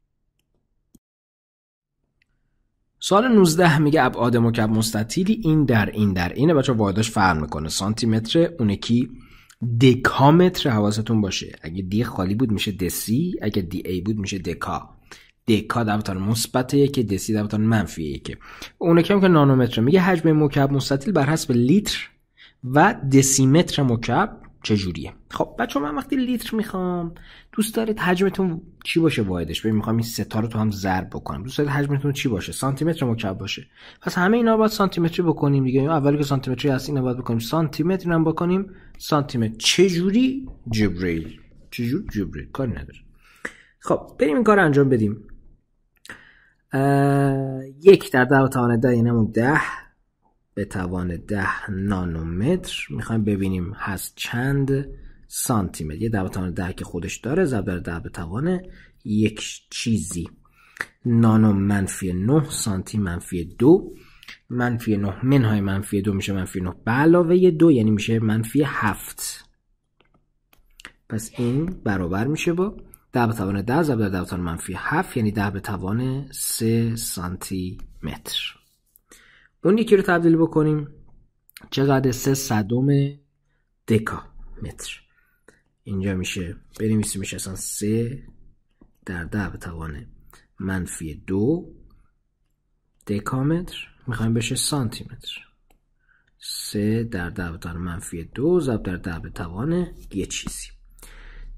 سوال 19 میگه ابعاد مکعب مستطیلی این در اینه. بچه واحداش فرق میکنه. سانتی متر، اون یکی دکامتر. حواستون باشه اگه دی خالی بود میشه دسی، اگه دی ای بود میشه دکا. دکا در بطن مثبت 1، دسی در بطن منفی 1. اون یکی هم که نانومتر. میگه حجم مکعب مستطیل بر حسب لیتر و دسیمتر مکعب چجوریه؟ خب بچه من وقتی لیتر میخوام، دوست دارید حجمتون چی باشه واحدش؟ ببین میخوام این سه تا رو تو هم ضرب بکنم. دوست دارید حجمتون چی باشه؟ سانتی متر مکعب باشه. پس همه اینا رو باید سانتی متری بکنیم دیگه. اولی که سانتی متری هست اینا باید بکنیم سانتی متر، هم بکنیم سانتی متر. چجوری؟ جبرئیل. کاری نداره. خب بریم این کار رو انجام بدیم. 1 در 10 به توان 10 یعنی همون 10 به توان 10 نانومتر. میخوایم ببینیم هست چند سانتی متر. یه 10 به توان 10 که خودش داره ضرب در 10 به توان یک چیزی. نانو منفی 9 سانتی منفی 2 منفی 9 منهای منفی 2 میشه منفی 9 به علاوه 2 یعنی میشه منفی 7. پس این برابر میشه با 10 به توان 10 ضرب در 10 به توان منفی 7 یعنی 10 به توان 3 سانتی متر. اون یکی رو تبدیل بکنیم چقدر؟ 3 صدم دکا متر. اینجا میشه بنویسیم میشه اصلا 3 در 10 به توان منفی 2 دکا متر. میخوایم بشه سانتی متر. 3 در 10 به توان منفی 2 ضرب در 10 به توان یه چیزی.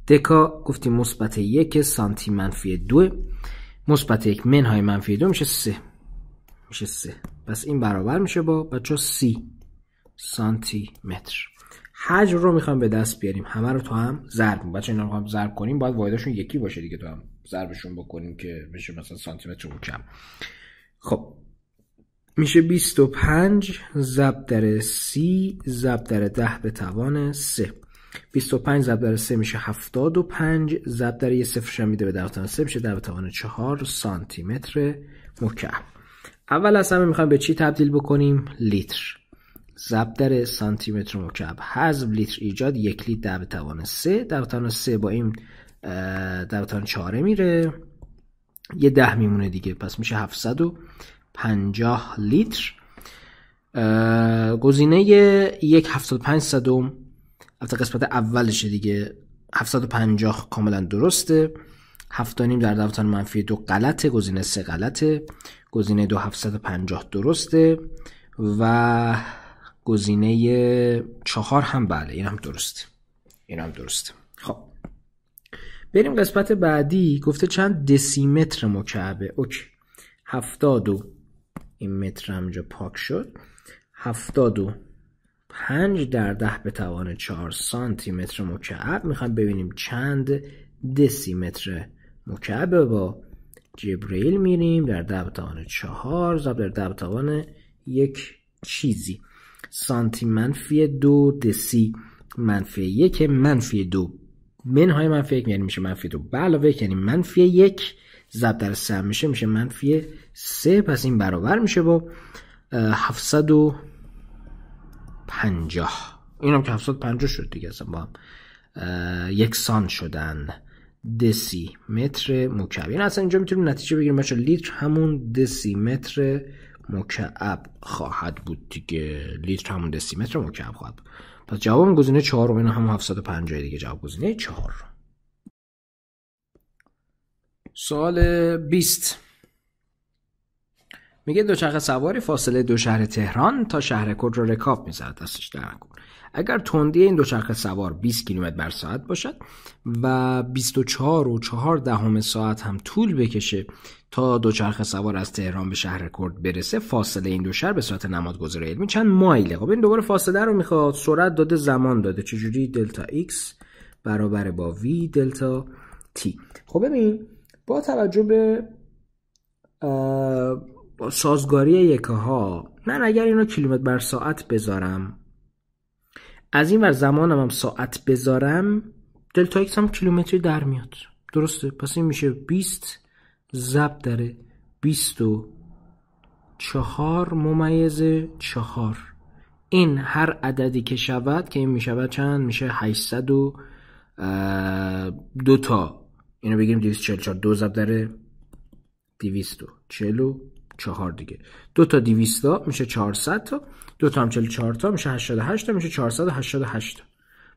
دکا گفتیم مثبت 1، سانتی منفی 2، مثبت 1 منهای منفی 2 میشه 3. میشه 3. پس این برابر میشه با بچه 30 سانتی متر. حجم رو میخوایم به دست بیاریم. همه رو تو هم ضرب کنیم. بچه اینا رو میخوایم ضرب کنیم باید واحدشون یکی باشه دیگه، تو هم ضربشون بکنیم که بشه مثلا سانتی متر مکعب. خب میشه 25 ضرب در 30 ضرب در 10 به توان 3. 25 ضرب در 3 میشه 75 ضرب در یه صفرش هم میده به 10 به توان 3 میشه 10 به توان 4 سانتی متر مکعب. اول از همه میخوایم به چی تبدیل بکنیم؟ لیتر. ضرب در سانتی متر مکعب حذف لیتر ایجاد 1 لیتر 10 به توان 3. 10 به توان 3 با این 10 به توان 4 میره، یه 10 میمونه دیگه. پس میشه 750 لیتر. گزینه 1.75 صدم البته قسمت اولشه دیگه، 750 کاملا درسته. 7.5 در 10⁻² غلطه، گزینه 3 غلطه، گزینه 2 750 درسته و گزینه 4 هم بله این هم درسته، این هم درسته. خب بریم قسمت بعدی. گفته چند دسیمتر مکعبه. اوکی 70 این متر هم اینجا پاک شد. 75 در 10⁴ سانتی متر مکعب. میخوام ببینیم چند دسیمتر مکعب. با جبرئیل میریم در 10⁴ ضرب در 10⁻1 چیزی. سانتی -2 دسی -1 -2 منهای -1 یعنی میشه -2 به علاوه 1 یعنی -1 ضرب در 3 میشه -3. پس این برابر میشه با 750. اینم که 750 شد دیگه اصلا با هم یکسان شدن. دسی متر مکعب. این اصلا اینجا میتونیم نتیجه بگیریم بچه لیتر همون دسی متر مکعب خواهد بود دیگه. لیتر همون دسی متر مکعب خواهد بود. پس جواب گزینه 4 این همون 750 دیگه. جواب گزینه 4. سوال 20 میگه دوچرخه سواری فاصله 2 شهر تهران تا شهر کرد رو رکاب میزنه. دستش در نکن. اگر تندی این دوچرخه سوار 20 کیلومتر بر ساعت باشد و 24.4 ساعت هم طول بکشه تا دوچرخه سوار از تهران به شهر کرد برسه، فاصله این دو شهر به صورت نمادگذار علمی چند مایله؟ خب این دوباره فاصله رو میخواد، سرعت داده، زمان داده. چجوری؟ دلتا x برابر با v دلتا t. خب ببین با توجه به سازگاری یکه ها من اگر اینو کیلومتر بر ساعت بذارم، از این ور زمانم هم ساعت بذارم، دلتا ایکس هم کیلومتری در میاد. درسته؟ پس این میشه 20 ضرب در 24/4. این هر عددی که شود که این میشود چند؟ میشه 802 تا. اینو بگیریم 244. 2 ضرب در 244 دیگه. 2 تا 200 تا میشه 400 تا. 2 تا هم 44 تا میشه 88 تا میشه 488 تا.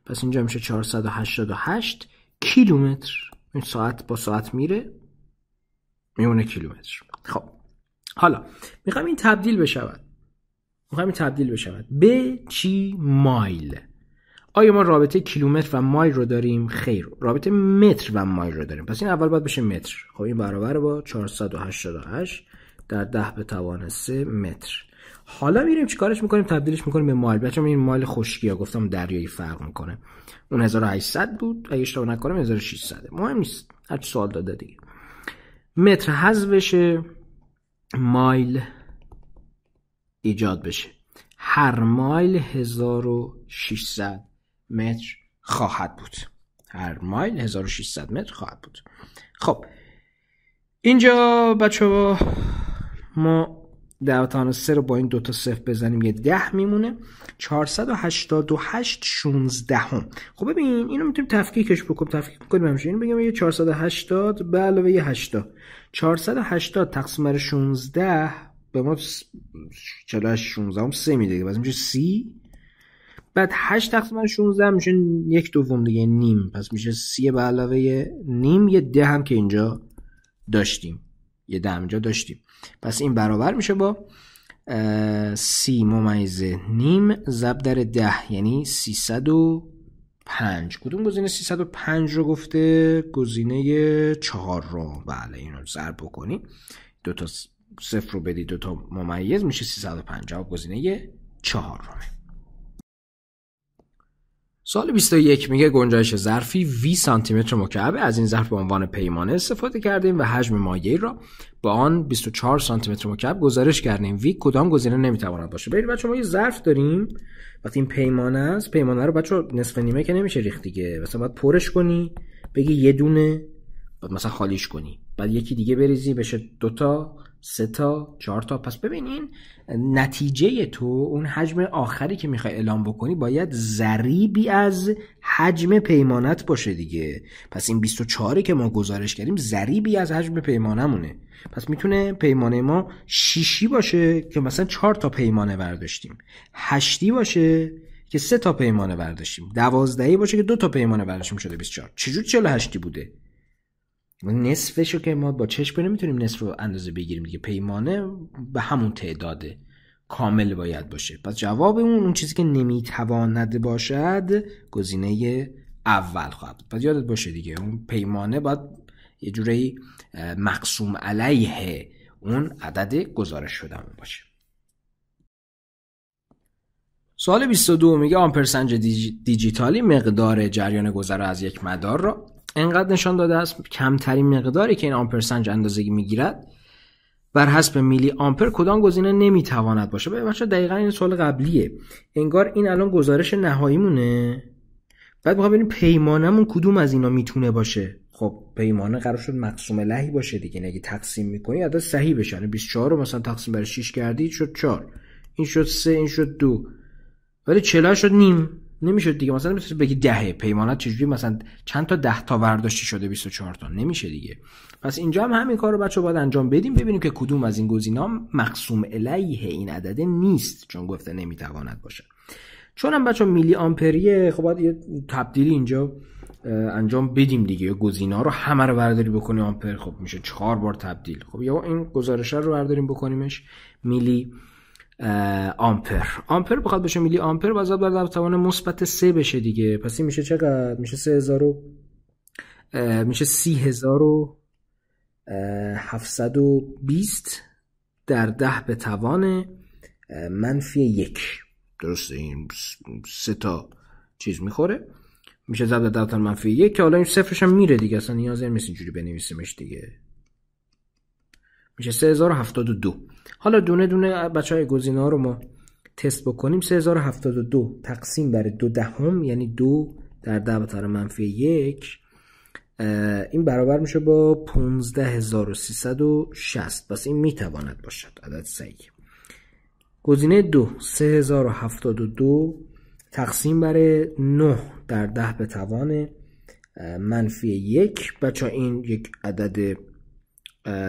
پس اینجا میشه 488 کیلومتر. این ساعت با ساعت میمونه کیلومتر. خب حالا میخوایم این تبدیل بشود به چی؟ مایل. آیا ما رابطه کیلومتر و مایل رو داریم؟ خیر، رابطه متر و مایل رو داریم. پس این اول باید بشه متر. خب این برابر با 488 در 10⁻³ متر. حالا میریم چیکارش میکنیم؟ تبدیلش میکنیم به مایل. بچه‌ها این مایل خشکی ها گفتم دریایی فرق میکنه. اون 1800 بود، اگه اشتباه نکنم 1600. مهم نیست، هر چی سوال داده دیگه. متر حذف بشه، مایل ایجاد بشه. هر مایل 1600 متر خواهد بود. هر مایل 1600 متر خواهد بود. خب اینجا بچه‌ها ما 10⁻³ رو با این 2 تا 0 بزنیم یه 10 میمونه. 488 16. خب ببین اینو میتونیم تفکیکش بکنیم. تفکیک کنیم همشه اینو بگم یه 480 به علاوه یه 80. 480 تقسیم بر 16 به ما 48 16 هم 3 میده. پس میشه 30. بعد 8 تقسیم بر 16 میشه 1/2 دیگه، نیم. پس میشه 30 به علاوه نیم یه 10 هم که اینجا داشتیم. یه 10 اینجا داشتیم. پس این برابر میشه با 30/نیم ضرب در 10 یعنی 305. کدوم گزینه 305 رو گفته؟ گزینه 4 رو. بله اینو ضرب بکنی 2 تا 0 رو بدی 2 تا ممیز میشه 350. گزینه 4 رو. سوال 21 میگه گنجایش ظرفی V سانتی متر مکعب از این ظرف به عنوان پیمانه استفاده کردیم و حجم مایعی را با آن 24 سانتی متر مکعب گزارش کردیم. V کدام گزینه نمیتواند باشه؟ ببینید بچه‌ها ما یه ظرف داریم. وقتی این پیمانه است، پیمانه رو بچه‌ها نصف نیمه که نمیشه ریخت دیگه. مثلا باید پرش کنی، بگی یه دونه، بعد مثلا خالیش کنی، بعد یکی دیگه بریزی بشه 2 تا، 3 تا 4 تا. پس ببینین نتیجه تو اون حجم آخری که میخوای اعلام بکنی باید ضریبی از حجم پیمانت باشه دیگه. پس این 24 که ما گزارش کردیم ضریبی از حجم پیمانمونه. پس میتونه پیمانه ما 6 باشه که مثلا 4 تا پیمانه برداشتیم، 8 باشه که 3 تا پیمانه برداشتیم، 12 باشه که 2 تا پیمانه برداشتیم شده 24. چجور 48 بوده؟ نصفشو که ما با چشم نمیتونیم نصف رو اندازه بگیریم دیگه، پیمانه به همون تعداده کامل باید باشه. پس جواب اون چیزی که نمیتواند باشد گزینه اول خواهد بود. پس یادت باشه دیگه اون پیمانه باید یه جوری مقسوم علیه اون عدد گزارش شدهمون باشه. سوال 22 میگه آمپرسنج دیجیتالی مقدار جریان گذر از یک مدار را انقدر نشان داده است کمترین مقداری که این آمپرسنج اندازه‌گی میگیرد بر حسب میلی آمپر کدام گزینه نمیتواند باشه. بچه‌ها دقیقاً این سوال قبلیه، انگار این الان گزارش نهاییمونه، بعد می‌خوام ببینیم پیمانمون کدوم از اینا میتونه باشه. خب پیمانه قرار شد مقسوم لهی باشه دیگه، اگه تقسیم می‌کنی عدد صحیح بشه. یعنی 24 رو مثلا تقسیم بر 6 کردی شد 4، این شد 3، این شد 2، ولی 40 شد نیم، نمیشد دیگه. مثلا میتونی بگی 10 پیمانات چجوری مثلا چند تا 10 تا برداشتی شده 24 تا، نمیشه دیگه. پس اینجا هم همین کارو بچه‌ها باید انجام بدیم، ببینیم که کدوم از این گزینه‌ها مقسوم الیه این عدد نیست، چون گفته نمیتواند باشه. چون هم بچه‌ها میلی آمپریه، خب باید یه تبدیلی اینجا انجام بدیم دیگه. گزینه‌ها رو همه رو برداری بکنی آمپر، خب میشه 4 بار تبدیل. خب یا این گزارش رو برداریم بکنیمش میلی آمپر بخواد بشه میلی آمپر باید در توان مثبت 3 بشه دیگه. پس این میشه چقدر؟ میشه 30720 در 10 به توان منفی 1. درسته؟ این 3 تا چیز میخوره، میشه ضرب در توان منفی 1 که حالا این صفرش هم میره دیگه، اصلا نیازی نیست اینجوری بنویسیمش دیگه. میشه 3072. حالا دونه دونه بچهای گزینه‌ها رو ما تست بکنیم. 3072 تقسیم بر 2 دهم یعنی 2 در 10 به توان منفی 1 این برابر میشه با 15360. پس این میتواند باشد عدد صحیح. گزینه 2 3072 تقسیم بر 9 در 10 به توان منفی 1. بچه این یک عدد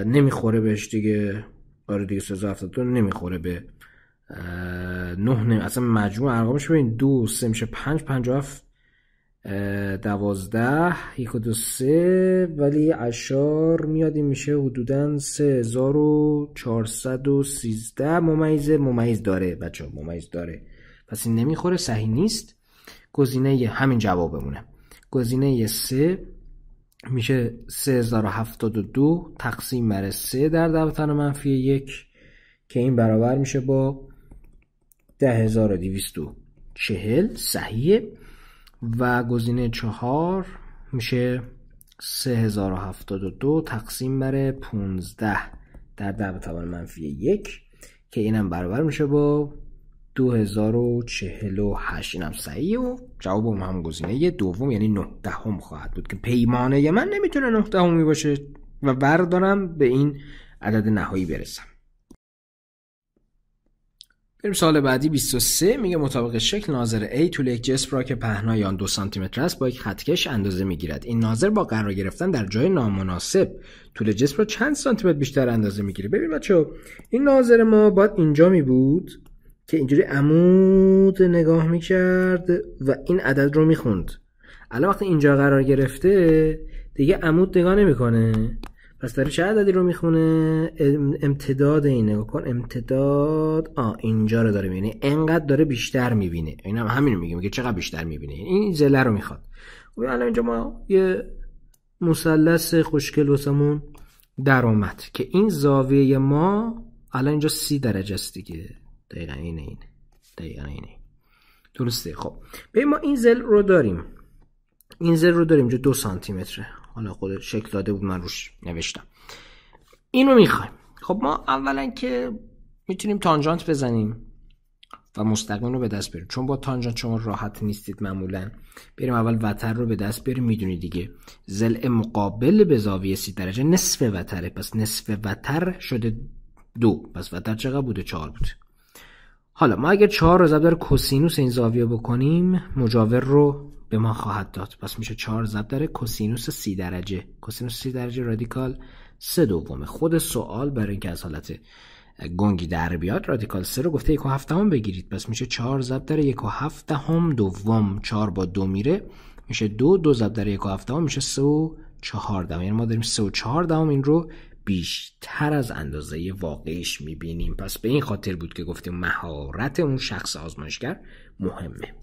نمیخوره بهش دیگه. آره دیگه 3072 نمیخوره به 9 اصلا مجموع ارقامش ببین 2 3 میشه 5 57 12 1 و 2 3 ولی اشار میاد این میشه حدوداً 3413 ممیز داره بچه ها، ممیز داره. پس این نمیخوره، صحیح نیست. گزینه همین جوابمونه. گزینه 3 میشه 3072 تقسیم بر 3 در 10 به توان منفی 1 که این برابر میشه با 10240. صحیحه. و گزینه 4 میشه 3072 تقسیم بر 15 در 10 به توان منفی 1 که اینم برابر میشه با 2048. اینم صحیحه و جوابم هم گزینه دوم یعنی 9 دهم خواهد بود که پیمانه من نمیتونه 9 دهمی باشه و بردارم به این عدد نهایی برسم. بریم سوال بعدی 23. میگه مطابق شکل ناظر A طول یک جسم را که پهنای آن 2 سانتی متر است با یک خطکش اندازه میگیرد. این ناظر با قرار گرفتن در جای نامناسب طول جسم را چند سانتی متر بیشتر اندازه میگیره. ببین بچه‌ها این ناظر ما باید اینجا می بود که اینجوری عمود نگاه میکرد و این عدد رو میخوند. الان وقتی اینجا قرار گرفته دیگه عمود نگاه نمیکنه، پس داره چه عددی رو میخونه؟ امتداد این نگاه کن، امتداد اینجا رو داره میبینه، اینقدر داره بیشتر میبینه. این هم همین رو میگه چقدر بیشتر میبینه، این زله رو میخواد. و الان اینجا ما یه مثلث خوشگل واسمون در اومد که این زاویه ما الان اینجا 30 درجه است دیگه. دقیقاً اینه. درسته. خب ببین ما این زل رو داریم، اینجا 2 سانتی متره. حالا خود شکل داده بود من روش نوشتم. اینو میخوایم. خب ما اولا که میتونیم تانژانت بزنیم و مستقیم رو به دست بریم، چون با تانژانت شما راحت نیستید معمولا. بریم اول وتر رو به دست بریم. میدونید دیگه ضلع مقابل به زاویه 30 درجه نصف وتره، پس نصف وتر شده 2. پس وتر چقدر بوده؟ 4 بوده. حالا ما اگر 4 رو ضرب در کوسینوس این زاویه بکنیم مجاور رو به ما خواهد داد. پس میشه 4 ضرب در کوسینوس 30 درجه. کوسینوس 30 درجه رادیکال 3/2. خود سوال برای اینکه از حالت گنگی در بیاد رادیکال 3 رو گفته 1/7 بگیرید. پس میشه 4 ضرب در 1/7 دوم. 4 با 2 میره میشه 2. 2 ضرب در 1/7 میشه 3/4. یعنی ما داریم 3/4 این رو بیشتر از اندازه واقعیش میبینیم. پس به این خاطر بود که گفتیم مهارت اون شخص آزمایشگر مهمه.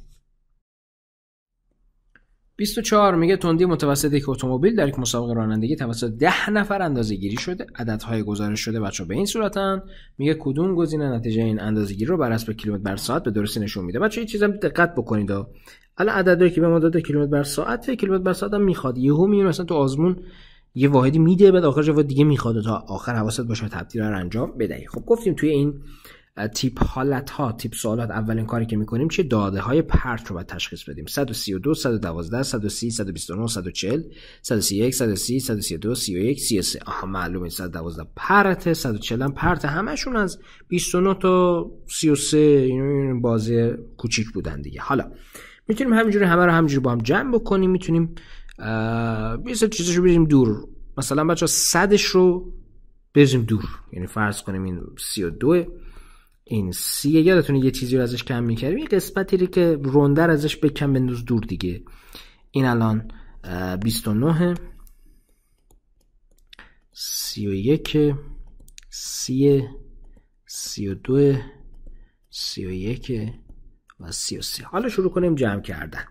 24 میگه تندی متوسط یک اتومبیل در یک مسابقه رانندگی توسط 10 نفر اندازه‌گیری شده. عددهای گزارش شده بچه‌ها به این صورتن. میگه کدوم گزینه نتیجه این اندازه‌گیری رو بر حسب کیلومتر بر ساعت به درستی نشون میده. بچه‌ها یه چیزام دقت بکنید. الان عددی که به ما داده کیلومتر بر ساعت، کیلومتر بر ساعت هم میخواد. یهو میبینی مثلا تو آزمون یه واحدی میده بعد آخرش واحد دیگه میخواد تا آخر حواست باشه تبدیل رو انجام بدهی. خب گفتیم توی این تیپ حالت ها، تیپ سوالات، اولین کاری که میکنیم چه داده های پرت رو باید تشخیص بدیم. 132 112 130 129 140 131 130 132 31 33. معلومه 112 پرت، 140 هم پرت. همشون از 29 تا 33 این بازی کوچیک بودن دیگه. حالا میتونیم همینجوری همه رو همینجوری با هم جمع بکنیم. میتونیم یه سری چیزاشو بریزیم دور. مثلا بچه‌ها 100ش رو بریزیم دور. یعنی فرض کنیم این 32 این 30. یادتونه یه چیزی رو ازش کم می‌کردیم، یه قسمتی رو که روندر ازش بکن بنداز دور دیگه. این الان 29 31 30 32 31 و 33. حالا شروع کنیم جمع کردن.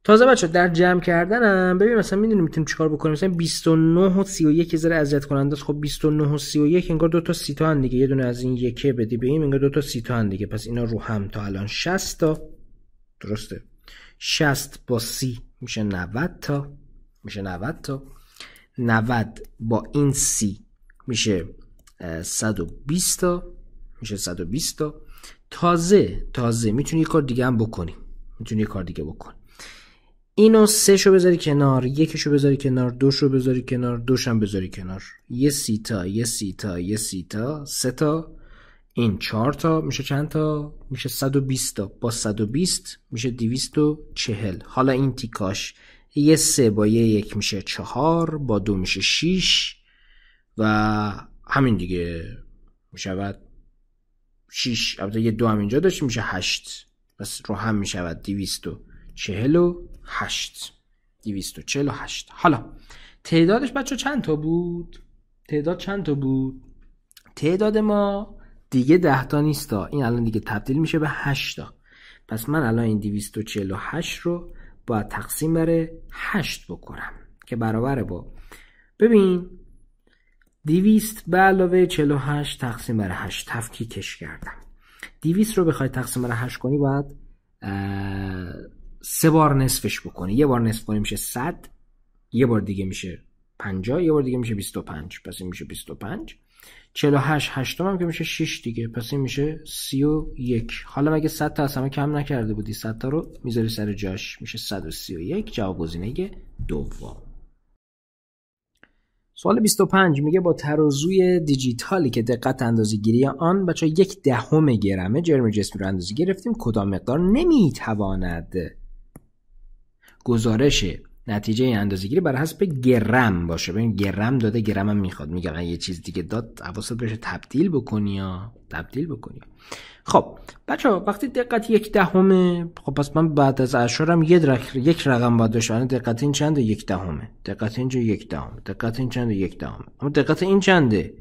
تازه بچه در جمع کردن هم ببین مثلا میدونیم میتونیم چیکار بکنیم. مثلا 29 و 31 ذره اذیت کننده است. خب 29 و 31 انگار دو تا سی تا ان دیگه. یه دونه از این یکه بدی به این انگار دو تا سی تا ان دیگه. پس اینا رو هم تا الان 60 تا. درسته؟ 60 با 30 میشه 90 تا. 90 با این 30 میشه 120 تا. 120 تا. تازه میتونی یه کار دیگه هم بکنی. اینو 3 شو بذاری کنار، 1 شو بذاری کنار، 2 شو بذاری کنار، 2 شو هم بذاری کنار. یه 30 تا 3 تا، این 4 تا میشه چند تا؟ میشه 120 تا. با 120 میشه 240. حالا این تیکاش یه 3 با یه 1 میشه 4، با 2 میشه 6 و همین دیگه میشود 6. البته یه 2 هم اینجا داشت میشه 8. پس رو هم میشود 248. حالا تعدادش بچه چند تا بود؟ تعداد ما دیگه 10 تا نیست. این الان دیگه تبدیل میشه به 8 تا. پس من الان این 248 رو باید تقسیم بر 8 بکنم که برابر با، ببین 200 به علاوه 48 تقسیم بر 8 تفکیکش کردم. 200 رو بخوای تقسیم بر 8 کنی باید 3 بار نصفش بکنی. یه بار نصف کنی میشه 100، یه بار دیگه میشه 50، یه بار دیگه میشه 25. پس این میشه 25. 48 هشتم هم که میشه 6 دیگه. پس این میشه 31. حالا مگه 100 تا از همه کم نکرده بودی؟ 100 تا رو میذاری سر جاش میشه 131. جواب گزینه دوم. سوال 25 میگه با ترازوی دیجیتالی که دقت اندازه‌گیری آن بچا 1/10 گرمه جرم جسمی رو اندازه گرفتیم، کدام مقدار نمیتواند گزارش نتیجه اندازه‌گیری بر حسب گرم باشه؟ ببین گرم داده، گرم هم میخواد. میگه یه چیز دیگه داد حواست بشه تبدیل بکنی. خب بچه‌ها وقتی دقت 1/10، خب پس من بعد از اشارم یک رقم باید داشته. دقت این چنده؟ 1/10. دقت اینجا 1/10. دقت این چنده؟ 1/10. اما دقت این چنده؟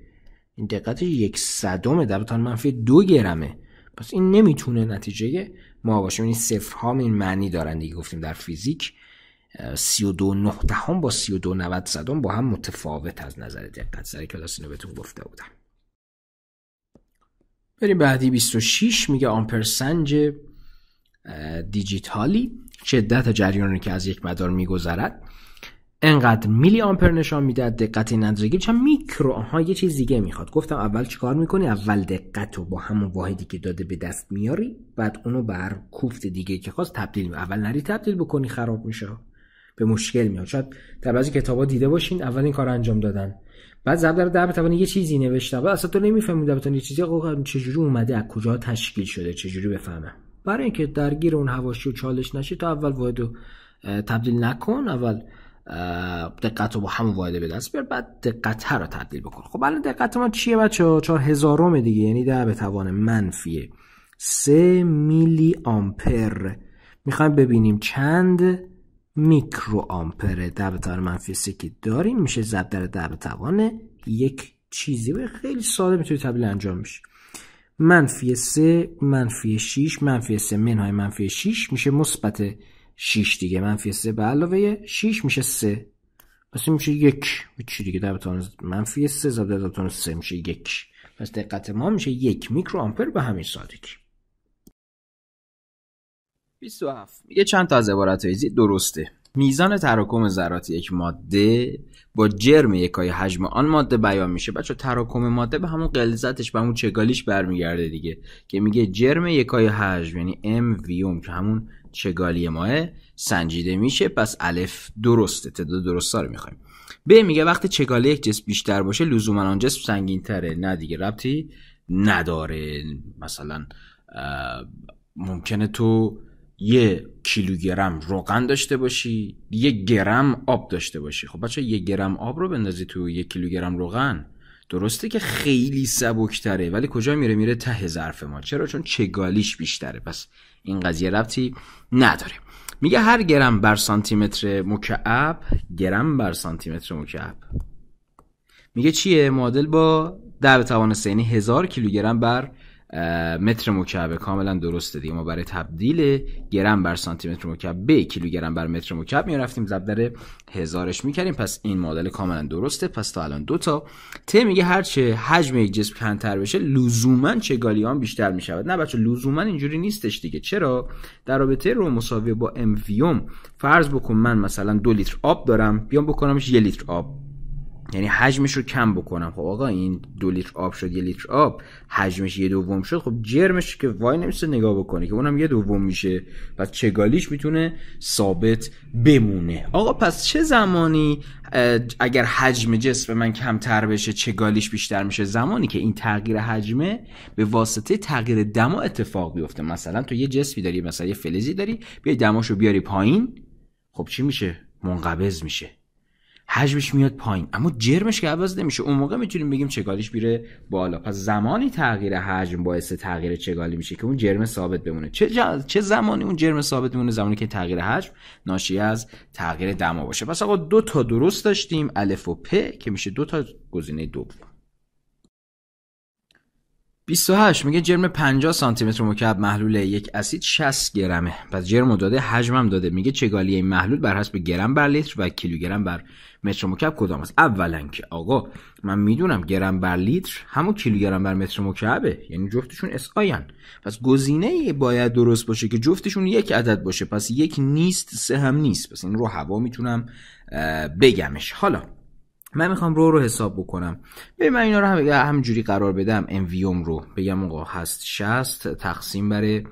این دقت 1/100 در -2 گرمه. پس این نمیتونه نتیجه ما باشه. این صفرها این معنی دارن دیگه. گفتیم در فیزیک 32.9 با 32.90 با هم متفاوت از نظر دقت. سر کلاس اینو بهتون گفته بودم. بریم بعدی. 26 میگه آمپرسنج دیجیتالی شدت جریانی که از یک مدار میگذرد انقدر میلی آمپر نشان میده. دقت این اندازه‌گیری چند میکرو. یه چیز دیگه میخواد. گفتم اول چیکار میکنی؟ اول دقت رو با همون واحدی که داده به دست میاری، بعد اونو بر کوفت دیگه که خواست تبدیل اول نری تبدیل بکنی خراب میشه. به مشکل میاد. شاید در بعضی کتابا دیده باشین اول این کار انجام دادن، بعد ضرب در 10 به توان یه چیزی نوشتن، بعد اصلا تو نمیفهمی در بتون یه چیزی آقا چجوری اومده، از کجا تشکیل شده، چجوری بفهمم. برای اینکه درگیر اون حواشی و چالش نشی تو اول واحدو تبدیل نکن، اول دقت رو با همون واحده به دست بیار، بعد دقت رو تبدیل بکن. خب الان دقت ما چیه بچه‌ها؟ 4000 دیگه، یعنی 10 به توان منفی 3 میلی آمپر. میخوایم ببینیم چند میکرو آمپر 10 به توان منفی 3 که داریم، میشه ضرب در 10 به توان یک چیزی. به خیلی ساده میتونی تبدیل انجام میشه. منفی 3 منفی 6 منفی 3 منهای منفی 6 میشه مثبت 6 دیگه، منفی 3 به علاوه 6 میشه 3، پس این میشه 1. چی دیگه 10 به توان منفی 3 ضرب در 10 به توان 3 میشه 1. پس دقت ما میشه 1 میکرو آمپر به همین سادگی. 27 میگه چند تا از عبارت ریزی درسته. میزان تراکم ذرات یک ماده با جرم یکای حجم آن ماده بیان میشه. بچه تراکم ماده به همون غلظتش، به همون چگالیش برمیگرده دیگه، که میگه جرم یکای حجم یعنی ام ویوم که همون چگالی ماه سنجیده میشه. پس الف درسته، تعداد درستا رو میخوایم. ب میگه وقتی چگالی یک جسم بیشتر باشه لزوما آن جسم سنگین تره. نه دیگه ربطی نداره. مثلا ممکنه تو 1 کیلوگرم روغن داشته باشی، 1 گرم آب داشته باشی. خب بچه 1 گرم آب رو بندازی تو 1 کیلوگرم روغن، درسته که خیلی سبکتره ولی کجا میره ته ظرف ما. چرا؟ چون چگالیش بیشتره. پس این قضیه ربطی نداره. میگه هر گرم بر سانتی متر مکعب، گرم بر سانتی متر مکعب میگه چیه؟ معادل با 10 به توان 3 یعنی 1000 کیلوگرم بر متر مکعب. کاملا درسته دیگه. ما برای تبدیل گرم بر سانتی متر مکعب به کیلوگرم بر متر مکعب میرفتیم ضرب در 1000ش میکردیم. پس این معادله کاملا درسته. پس تا الان 2 تا. ت میگه هرچه حجم یک جسم کمتر بشه لزوما چگالی آن بیشتر میشود. نه بچه لزوما اینجوری نیستش دیگه. چرا؟ در رابطه رو مساوی با ام ویوم فرض بکن من مثلا 2 لیتر آب دارم، بیام بکنمش 1 لیتر آب، یعنی حجمش رو کم بکنم. خب آقا این 2 لیتر آب شد 1 لیتر آب، حجمش 1/2 شد. خب جرمش که وای نمیشه نگاه بکنی که اونم 1/2 میشه. پس چگالیش میتونه ثابت بمونه. آقا پس چه زمانی اگر حجم جسم من کمتر بشه چگالیش بیشتر میشه؟ زمانی که این تغییر حجمه به واسطه تغییر دما اتفاق بیفته. مثلا تو یه جسمی داری، مثلا یه فلزی داری، بیای دماشو بیاری پایین، خب چی میشه؟ منقبض میشه، حجمش میاد پایین، اما جرمش که عوض نمیشه. اون موقع میتونیم بگیم چگالیش میره بالا. پس زمانی تغییر حجم باعث تغییر چگالی میشه که اون جرم ثابت بمونه. چه زمانی اون جرم ثابت بمونه؟ زمانی که تغییر حجم ناشی از تغییر دما باشه. پس آقا 2 تا درست داشتیم، الف و پ، که میشه 2 تا گزینه دوم. 28 میگه جرم 50 سانتی متر مکعب محلول یک اسید 60 گرمه. پس جرم داده، حجمم داده. میگه چگالی این محلول بر حسب گرم بر لیتر و کیلوگرم بر متر مکعب کدام است؟ اولا که آقا من میدونم گرم بر لیتر همون کیلوگرم بر متر مکعبه، یعنی جفتشون اس آین. پس گزینه باید درست باشه که جفتشون یک عدد باشه. پس 1 نیست، 3 هم نیست. پس این رو هوا میتونم بگمش. حالا من میخوام رو حساب بکنم. ببین من اینا رو همینجوری قرار بدم. ام ویوم رو بگم آقا هست 60 تقسیم بر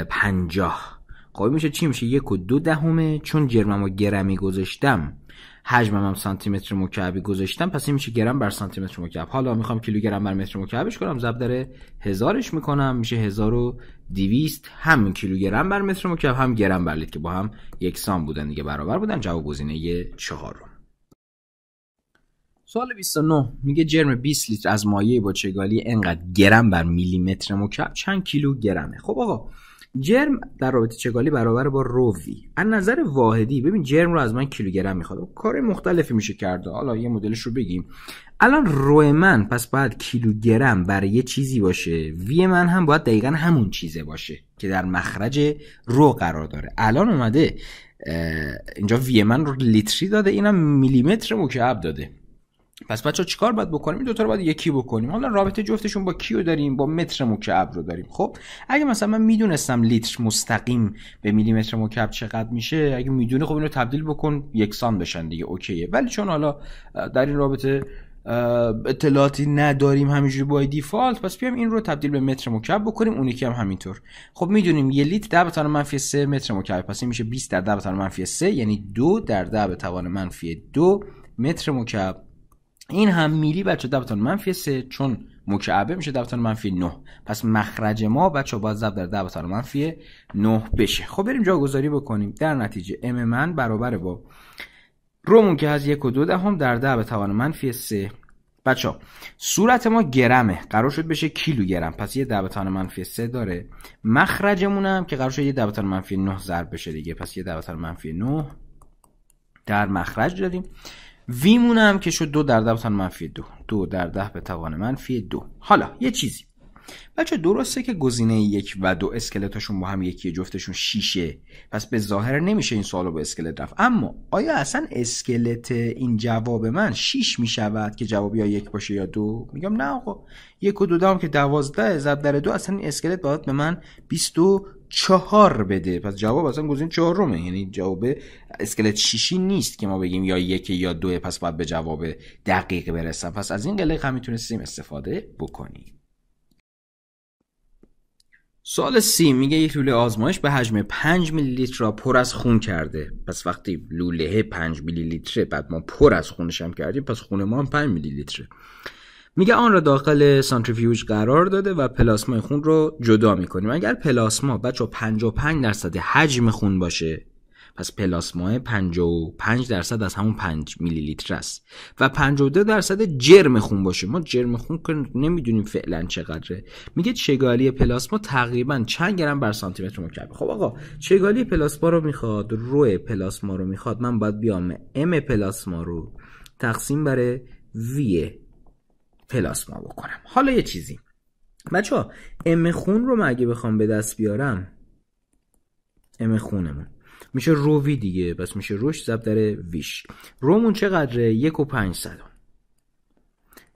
50. خب میشه چی؟ میشه 1.2 چون جرممو گرمی گذاشتم، حجمم هم سانتی متر مکعبی گذاشتم، پس این میشه گرم بر سانتی متر مکعب. حالا میخوام کیلوگرم بر متر مکعبش کنم، ضرب در 1000ش میکنم، میشه 1200. هم کیلوگرم بر متر مکعب هم گرم بر لیتر که با هم یکسان بودن دیگه، برابر بودن. جواب گزینه 4. سوال 29 میگه جرم 20 لیتر از مایع با چگالی انقدر گرم بر میلی متر مکعب چند کیلو گرمه. خب آقا جرم در رابطه چگالی برابر با رو وی. از نظر واحدی ببین جرم رو از من کیلوگرم میخواد، کار مختلفی میشه کرده. حالا یه مدلش رو بگیم. الان رو من پس باید کیلوگرم بر یه چیزی باشه، وی من هم باید دقیقا همون چیزه باشه که در مخرج رو قرار داره. الان اومده اینجا وی من رو لیتری داده، اینم میلیمتر مکعب داده. پس بچه‌ها چیکار باید بکنیم؟ این دو تا رو باید یکی بکنیم. حالا رابطه جفتشون با کیو داریم؟ با متر مکعب رو داریم. خب اگه مثلا من میدونستم لیتر مستقیم به میلی متر مکعب چقدر میشه، اگه میدونی خب اینو تبدیل بکن یکسان بشن دیگه، اوکیه. ولی چون حالا در این رابطه اطلاعاتی نداریم همینجوری با دیفالت، پس بیام این رو تبدیل به متر مکعب بکنیم، اون یکی هم همینطور. خب میدونیم 1 لیتر 10 به توان منفی 3 متر مکعب، پس این میشه 20 در 10 به توان منفی 3 یعنی 2 در 10 به توان منفی 2 متر مکعب. این هم میلی بچه 10 به توان منفی 3 چون مکعبه میشه 10 به توان منفی 9، پس مخرج ما بچه باید ضرب در 10 به توان منفی 9 بشه. خب بریم جاگذاری بکنیم. در نتیجه ام من برابر با رومون که از 1.2 در 10 به توان منفی 3. بچه ها صورت ما گرمه، قرار شد بشه کیلوگرم، پس یه 10 به توان منفی 3 داره. مخرجمون هم که قرار شد یه 10 به توان منفی 9 ضرب بشه دیگه، پس یه 10 به توان منفی 9 در مخرج داریم. ویمون هم که شد 2 در 10 به توان منفی 2، 2 در 10 به توان منفی 2. حالا یه چیزی بچه، درسته که گزینه 1 و 2 اسکلتاشون با هم یکی، جفتشون 6، پس به ظاهر نمیشه این سوالو با اسکلت رفت، اما آیا اصلا اسکلت این جواب من 6 میشود که جواب یا 1 باشه یا 2؟ میگم نه آقا، 1 و 2 هم که 12 ضرب در 2، اصلا این اسکلت باید به من 24 بده، پس جواب اصلا گزینه 4 رومه، یعنی جواب اسکلت 6 نیست که ما بگیم یا 1 یا 2، پس باید به جواب دقیق برسم. پس از این قلق هم میتونستیم استفاده بکنیم. سوال سی میگه یک لوله آزمایش به حجم 5 میلی لیتر را پر از خون کرده. پس وقتی لوله 5 میلی لیتره بعد ما پر از خونش هم کردیم، پس خون ما هم 5 میلی لیتره. میگه آن را داخل سانتریفیوژ قرار داده و پلاسمای خون رو جدا میکنیم. اگر پلاسما بچه 55% حجم خون باشه، پس پلاسما 55% از همون 5 میلی لیتر است و 52% جرم خون باشه. ما جرم خون که نمیدونیم فعلا چقدره. میگه چگالی پلاسما تقریبا چند گرم بر سانتی متر مکعب. خب آقا چگالی پلاسما رو میخواد، رو پلاسما رو میخواد، من باید بیام ام پلاسما رو تقسیم بر وی پلاسما بکنم. حالا یه چیزی بچه‌ها، ام خون رو من اگه بخوام به دست بیارم، ام خونمون میشه رو وی دیگه، پس میشه روش ضرب در ویش. رومون چقدره؟ 1.5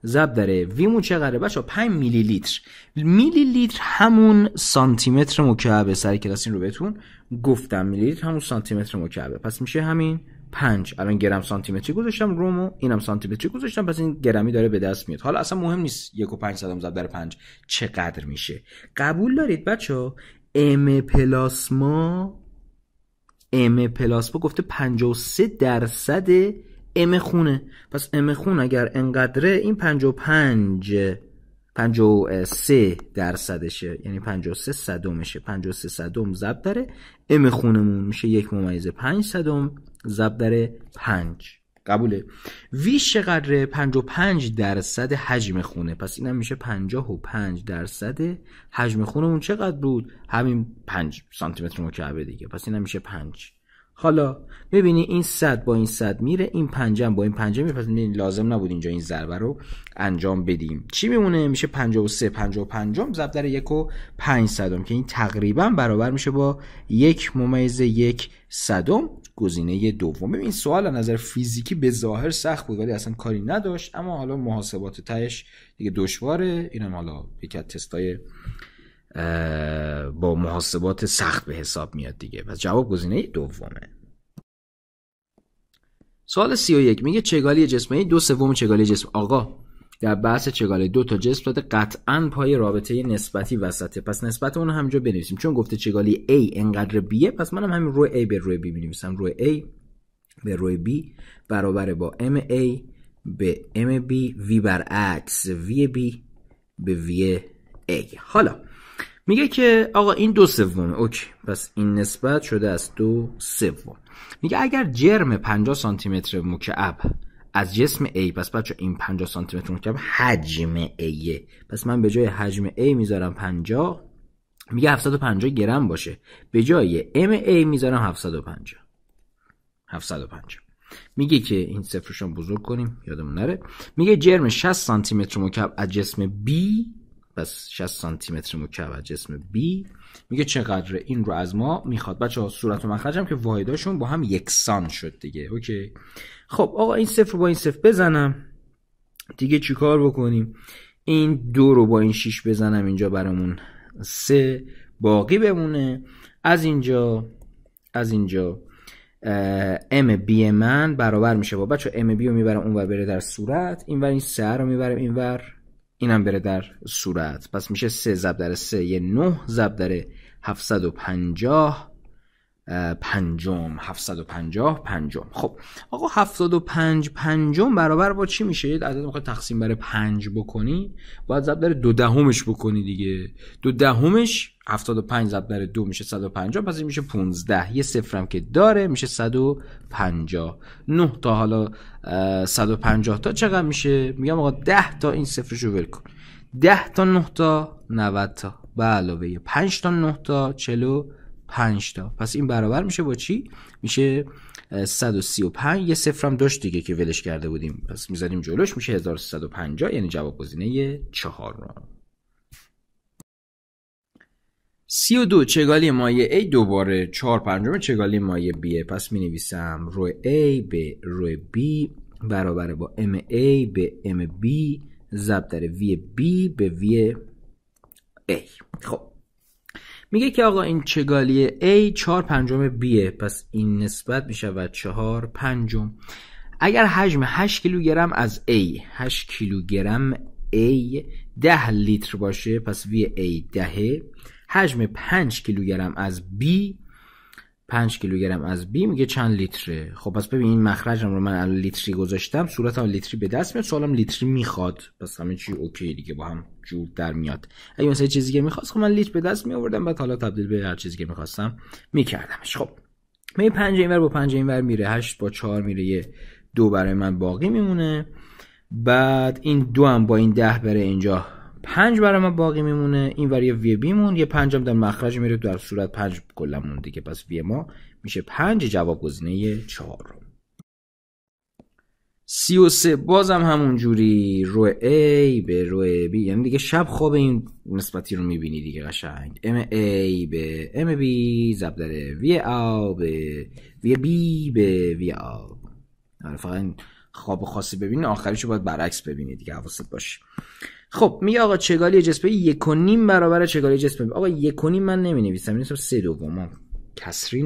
ضرب در ویمون چقدره بچه؟ 5 میلی لیتر. میلی لیتر همون سانتی متر مکعبه، سر کلاس این رو بهتون گفتم، میلی لیتر همون سانتی متر مکعبه، پس میشه همین 5. الان گرم سانتی متری گذاشتم رومو، اینم سانتی متری گذاشتم، پس این گرمی داره به دست میاد. حالا اصلا مهم نیست 1.5 ضرب در 5 چقدر میشه. قبول دارید بچه؟ ام پلاسما گفته 53% ام خونه، پس ام خون اگر انقدره این 53%شه، یعنی 53 صدمشه. 53 صدم ضرب در ام خونمون میشه 1.5 ضرب در 5. قبوله؟ ویش چقدره؟ 55% حجم خونه، پس اینم میشه 55% حجم خونمون چقدر بود؟ همین 5 سانتی متر مکعب دیگه، پس اینم میشه 5. حالا ببینی این 100 با این 100 میره، این 5 با این 5 میره، پس لازم نبود اینجا این ضربه رو انجام بدیم. چی میمونه؟ میشه 53 55 ضرب در 1.5 که این تقریبا برابر میشه با 1/1 گزینه دوم. ببین این سوال از نظر فیزیکی به ظاهر سخت بود ولی اصلا کاری نداشت، اما حالا محاسبات تهش دیگه دشواره. اینم حالا یکی از تستای با محاسبات سخت به حساب میاد دیگه، پس جواب گزینه دومه. سوال 31 میگه چگالی جسم A 2/3 چگالی جسم. آقا در بحث چگالی دو تا جسم داده، قطعاً پای رابطه نسبتی وسطه، پس نسبت اون همینجا بنویسیم. چون گفته چگالی A انقدر B'ه، پس منم همین رو A به رو B می‌نویسم. رو A به رو B برابر با MA به MB، V برعکس VB به VA. حالا میگه که آقا این 2/3 اوکی، پس این نسبت شده از 2/3. میگه اگر جرم 50 سانتی متر مکعب از جسم A، پس بچه این 50 سانتی متر مکعب حجم A، پس من به جای حجم A میذارم 50، میگه 750 گرم باشه، به جای MA میذارم 750. میگه که این صفرش رو بزرگ کنیم یادمون نره. میگه جرم 60 سانتی متر مکعب از جسم B، پس 60 سانتی متر مکعب از جسم B میگه چقدره؟ این رو از ما میخواد. بچه‌ها صورت و مخرج هم که واحداشون با هم یکسان شد دیگه. اوکی خب آقا این صفر رو با این صفر بزنم دیگه، چیکار بکنیم؟ این 2 رو با این 6 بزنم اینجا برامون 3 باقی بمونه. از اینجا ام بی من برابر میشه با بچه ام بی رو میبرم اونور بره در صورت، اینور این 3 رو میبرم اینور اینم بره در صورت، پس میشه 3 ضرب در 3 یه 9 ضرب در 750 پنجم. 750 پنجم. خب آقا 75 پنجم برابر با چی میشه؟ عدد میخواد تقسیم بر 5 بکنی باید ضرب در 2 دهمش بکنی دیگه. 2 دهمش 75 ضرب در 2 میشه 150، پس این میشه 15. یه صفرم که داره میشه 150. 9 تا حالا 150 تا چقدر میشه؟ میگم آقا 10 تا این صفرشو ول کن. 10 تا 9 تا 90 تا به علاوه 5 تا 9 تا 45 تا. پس این برابر میشه با چی؟ میشه 135. یه صفرم داشت دیگه که ولش کرده بودیم، پس میذاریم جلوش میشه 1350، یعنی جواب گزینه 4. 32 چگالی مایع A دوباره 4 پنجم چگالی مایع B. پس می نویسم رو A به رو B برابر با MA به MB ضرب در VB به VA. خب میگه که آقا این چگالی A 4 پنجم B، پس این نسبت میشه و 4 پنجم. اگر حجم 8 کیلوگرم از A 8 کیلوگرم A 10 لیتر باشه، پس VA 10. حجم 5 کیلوگرم از B 5 کیلوگرم از B میگه چند لیتره. خب پس ببین این مخرجم رو من الان لیتری گذاشتم، صورتم لیتری به دست میاد، سوالم لیتری میخواد، پس همه چی اوکی دیگه با هم جور در میاد. اگه مثلا چیزی که میخواست خب من لیتر به دست می آوردم، بعد حالا تبدیل به هر چیزی که میخواستم میکردمش. خب می 5 اینور با 5 اینور میره، 8 با 4 میره، یه 2 برای من باقی میمونه. بعد این 2 هم با این 10 بره اینجا 5 برای من باقی میمونه. این ور یه وی بی مون، یه 5 هم در مخرج میره، در صورت 5 کلا مون دیگه، پس وی ما میشه 5. جواب گزینه 4. 33 بازم همون جوری رو A به رو B، یعنی دیگه شب خواب این نسبتی رو میبینی دیگه قشنگ. MA به MB ضرب در VA به VB به VA. فقط خواب خاصی ببینی، آخریشو باید برعکس ببینی دیگه، حواست باشه. خب میگه آقا چگالی جسم A 1.5 برابر چگالی جسم B. آقا 1.5 من نمی نویسم، می نویسم 3/2، کسری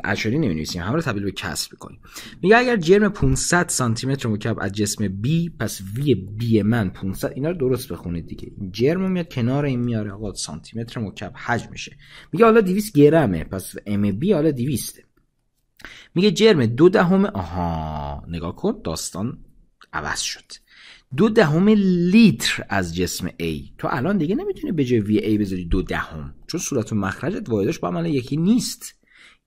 اشاری نمی نویسیم، همه رو تبدیل به کسر بکنیم. میگه اگر جرم 500 سانتی متر مکعب از جسم B، پس وی بی من 500، اینا رو درست بخونید دیگه، این جرم میاد کنار این میاره آقا سانتی متر مکعب حجم میشه. میگه حالا 200 گرمه، پس ام بی حالا 200. میگه جرم 0.2، آها نگاه کن داستان عوض شد. 0.2 لیتر از جسم A. تو الان دیگه نمیتونی به جای VA بذاری 0.2، چون صورت و مخرجت واحدش با من یکی نیست.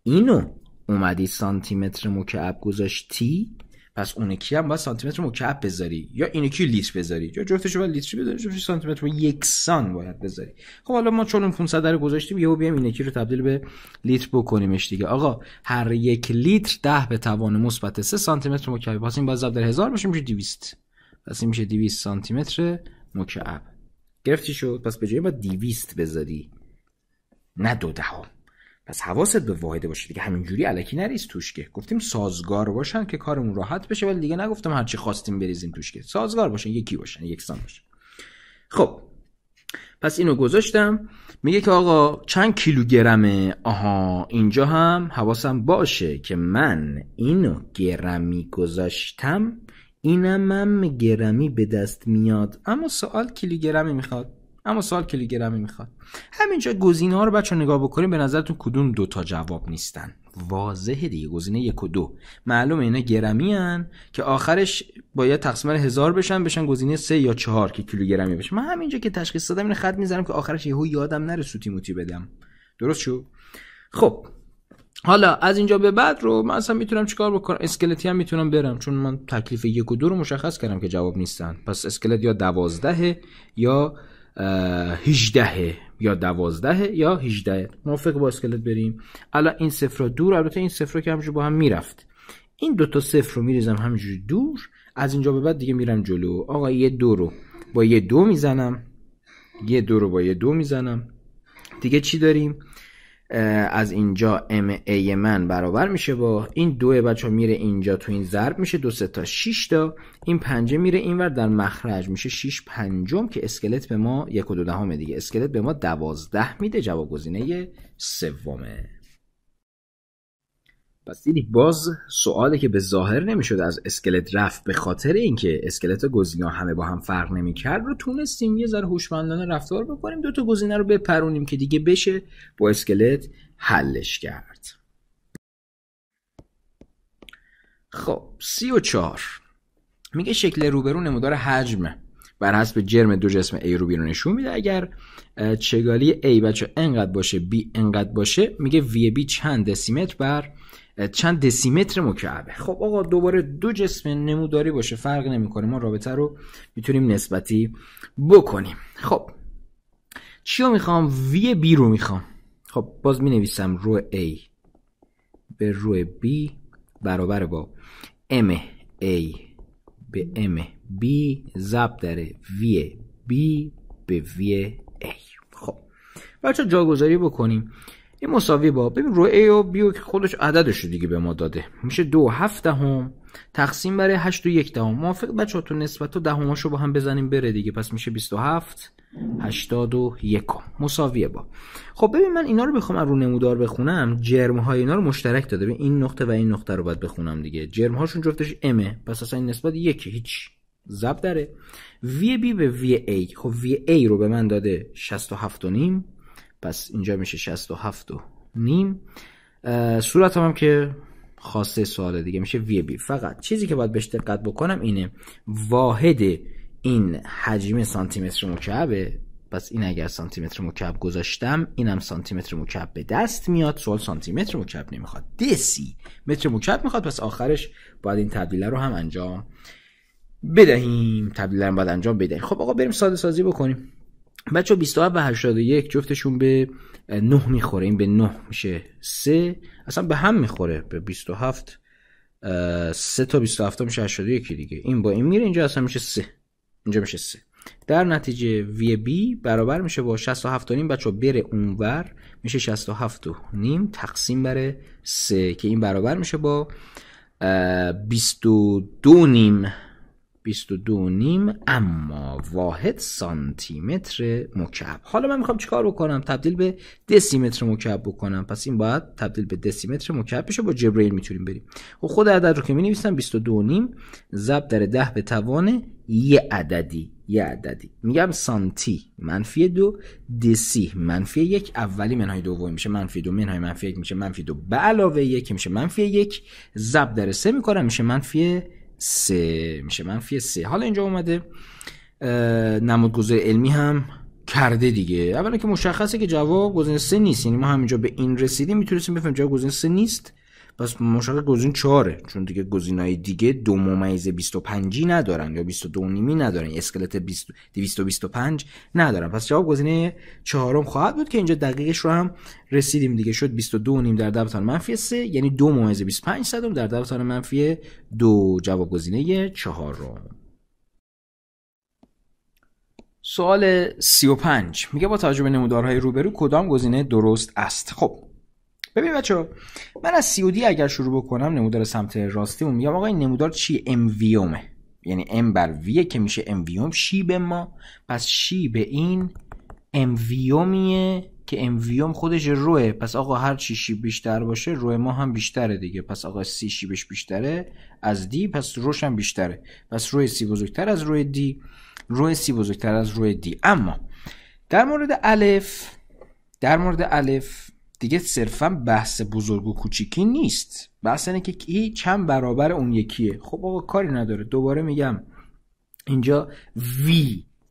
اینو اومدی سانتی متر مکعب گذاشتی، پس اون یکی هم باید سانتی متر مکعب بذاری، یا این یکی لیتر بذاری، یا جفتشو باید لیتری بذاری، جفتش سانتی متر یکسان باید بذاری. خب حالا ما چون اون 500 رو گذاشتیم، یهو بیام این یکی رو تبدیل به لیتر بکنیمش دیگه. آقا هر 1 لیتر 10 به توان مثبت 3 سانتی متر مکعب، پس این باید ضرب در 1000 بشه، میشه 200. پس این میشه 200 سانتی متر مکعب. گرفتی شد؟ پس به جای باید 200 بذاری نه 0.2. پس حواست به واحد باشه دیگه، همینجوری الکی نریز توش، که گفتیم سازگار باشن که کارمون راحت بشه، ولی دیگه نگفتم هر چی خواستیم بریزیم توش، که سازگار باشن، یکی باشن، یکسان باشن. خب پس اینو گذاشتم. میگه که آقا چند کیلوگرمه؟ آها اینجا هم حواسم باشه که من اینو گرمی گذاشتم، اینم هم گرمی به دست میاد، اما سوال کیلوگرمی میخواد. همینجا گزینه ها رو بچه نگاه بکنیم، به نظرتون کدوم 2 تا جواب نیستن؟ واضحه دیگه، گزینه 1 و 2 معلومه اینا گرمی هن که آخرش باید تقسیم بر 1000 بشن گزینه 3 یا 4 که کیلوگرمی بشه. من همینجا که تشخیص دادم این خط میذارم که آخرش یهو یادم نره سوتی موتی بدم. درست شو؟ خب حالا از اینجا به بعد رو من اصلا میتونم چیکار بکنم؟ اسکلتی هم میتونم برم، چون من تکلیف 1 و 2 رو مشخص کردم که جواب نیستن. پس اسکلت یا 12 یا 18 یا 12 یا 18. موافق با اسکلت بریم؟ الان این صفر دور، البته این صفر که همینجوری با هم میرفت، این 2 تا صفر رو میریزم همینجوری دور. از اینجا به بعد دیگه میرم جلو. آقا یه 2 رو با یه 2 میزنم، یه 2 رو با یه 2 میزنم. دیگه چی داریم؟ از اینجا ام ای من برابر میشه با این 2 بچه میره اینجا تو این ضرب میشه 2 3 تا 6 تا، این 5 میره اینور در مخرج میشه 6 پنجم، که اسکلت به ما 1 و 2 دهم دیگه، اسکلت به ما 12 میده. جواب گزینه 3. پس دیدی باز سوالی که به ظاهر نمیشد از اسکلت رفت به خاطر اینکه اسکلت گزینه‌ها همه با هم فرق نمیکرد رو تونستیم یه ذره هوشمندانه رفتار بکنیم، دو تا گزینه رو بپرونیم که دیگه بشه با اسکلت حلش کرد. خب 34 میگه شکل روبرو نمودار حجم بر حسب جرم دو جسم A رو بیرون نشون میده. اگر چگالی A بچه انقدر باشه B انقدر باشه، میگه VB چند دسیمتر بر چند دسیمتر مکعبه. خب آقا دوباره دو جسم نموداری باشه فرق نمیکنه، ما رابطه رو میتونیم نسبتی بکنیم. خب چی رو میخوام؟ VB رو میخوام. خب باز مینویسم رو A به رو B برابر با MA به MB ضرب در VB به VA. خب بچه جاگذاری بکنیم. این مساوی با، ببین رو A و B که خودش عددش دیگه به ما داده، میشه 2/7 تقسیم بر 8.1 موافق بچه تو نسبت و دهماشو با هم بزنیم بره دیگه، پس میشه 27/81 مساویه با. خب ببین من اینا رو بخوام رو نمودار بخونم، جرم های اینا رو مشترک داده. ببین این نقطه و این نقطه رو باید بخونم دیگه، جرم هاشون جفتش m، پس اصلا این نسبت یکی هیچ ضرب داره VB به VA. خب VA رو به من داده 67.5، پس اینجا میشه 67.5. صورت هم که خواسته سوال دیگه میشه VB. فقط چیزی که باید بهش دقت بکنم اینه واحد این حجم سانتی متر مکعبه، پس این اگر سانتی متر مکعب گذاشتم اینم سانتی متر مکعب به دست میاد. سوال سانتی متر مکعب نمیخواد، دسی متر مکعب میخواد، پس آخرش باید این تبدیل رو هم انجام بدهیم. تبدیل رو باید انجام بدهیم. خب آقا بریم ساده سازی بکنیم. بچه 27 و 81 جفتشون به 9 میخوره، این به 9 میشه 3، اصلا به هم میخوره به 27. 3 تا 27 میشه 81 دیگه، این با این میره اینجا اصلا میشه 3، اینجا میشه 3. در نتیجه VB برابر میشه با 67.5 بچه بره اونور میشه 67.5 تقسیم بر 3 که این برابر میشه با 22.5 اما واحد سانتی متر مکعب. حالا من میخوام چیکار بکنم؟ تبدیل به دسیمتر مکعب بکنم، پس این باید تبدیل به دسیمتر مکعب بشه. با جبرئیل میتونیم بریم. خب خود عدد رو که مینویسم 22.5 ضرب در 10 به توان یه عددی میگم سانتی منفی 2 دسی منفی 1 اولی منهای دومی میشه منفی 2 منهای منفی 1 میشه منفی 2 به علاوه 1 میشه منفی 1 ضرب در 3 میکنم میشه منفی 3 میشه منفی 3. حالا اینجا اومده نمودگذاری علمی هم کرده دیگه. اولا که مشخصه که جواب گزینه 3 نیست، یعنی ما همینجا به این رسیدیم میتونستیم بفهمیم جواب گزینه 3 نیست، پس مشخصه گزینه 4 چون دیگه گزینه‌های دیگه 2.25 ندارن یا 22.5 ندارن، اسکلت 225 ندارن، پس جواب گزینه 4 خواهد بود که اینجا دقیقش رو هم رسیدیم دیگه. شد 22.5 در 10 به توان منفی 3 یعنی 2.25 در 10 به توان منفی 2. جواب گزینه 4. سوال 35 میگه با توجه به نمودارهای روبرو کدام گزینه درست است؟ خب ببین بچه‌ها، من از COD اگر شروع بکنم نمودار سمت راستیمون میگم آقا این نمودار چیه؟ امویومه، یعنی M بر V که میشه امویوم شیب ما، پس شیب این امویومیه که امویوم خودش روه، پس آقا هر چی شیب بیشتر باشه رو ما هم بیشتره دیگه، پس آقا C شیبش بیشتره از D پس روش هم بیشتره، پس روی C بزرگتر از روی D، روی C بزرگتر از روی D. اما در مورد الف دیگه صرفا بحث بزرگ و کوچیکی نیست، بحث اینه که کی چند برابر اون یکیه. خب آقا کاری نداره، دوباره میگم اینجا V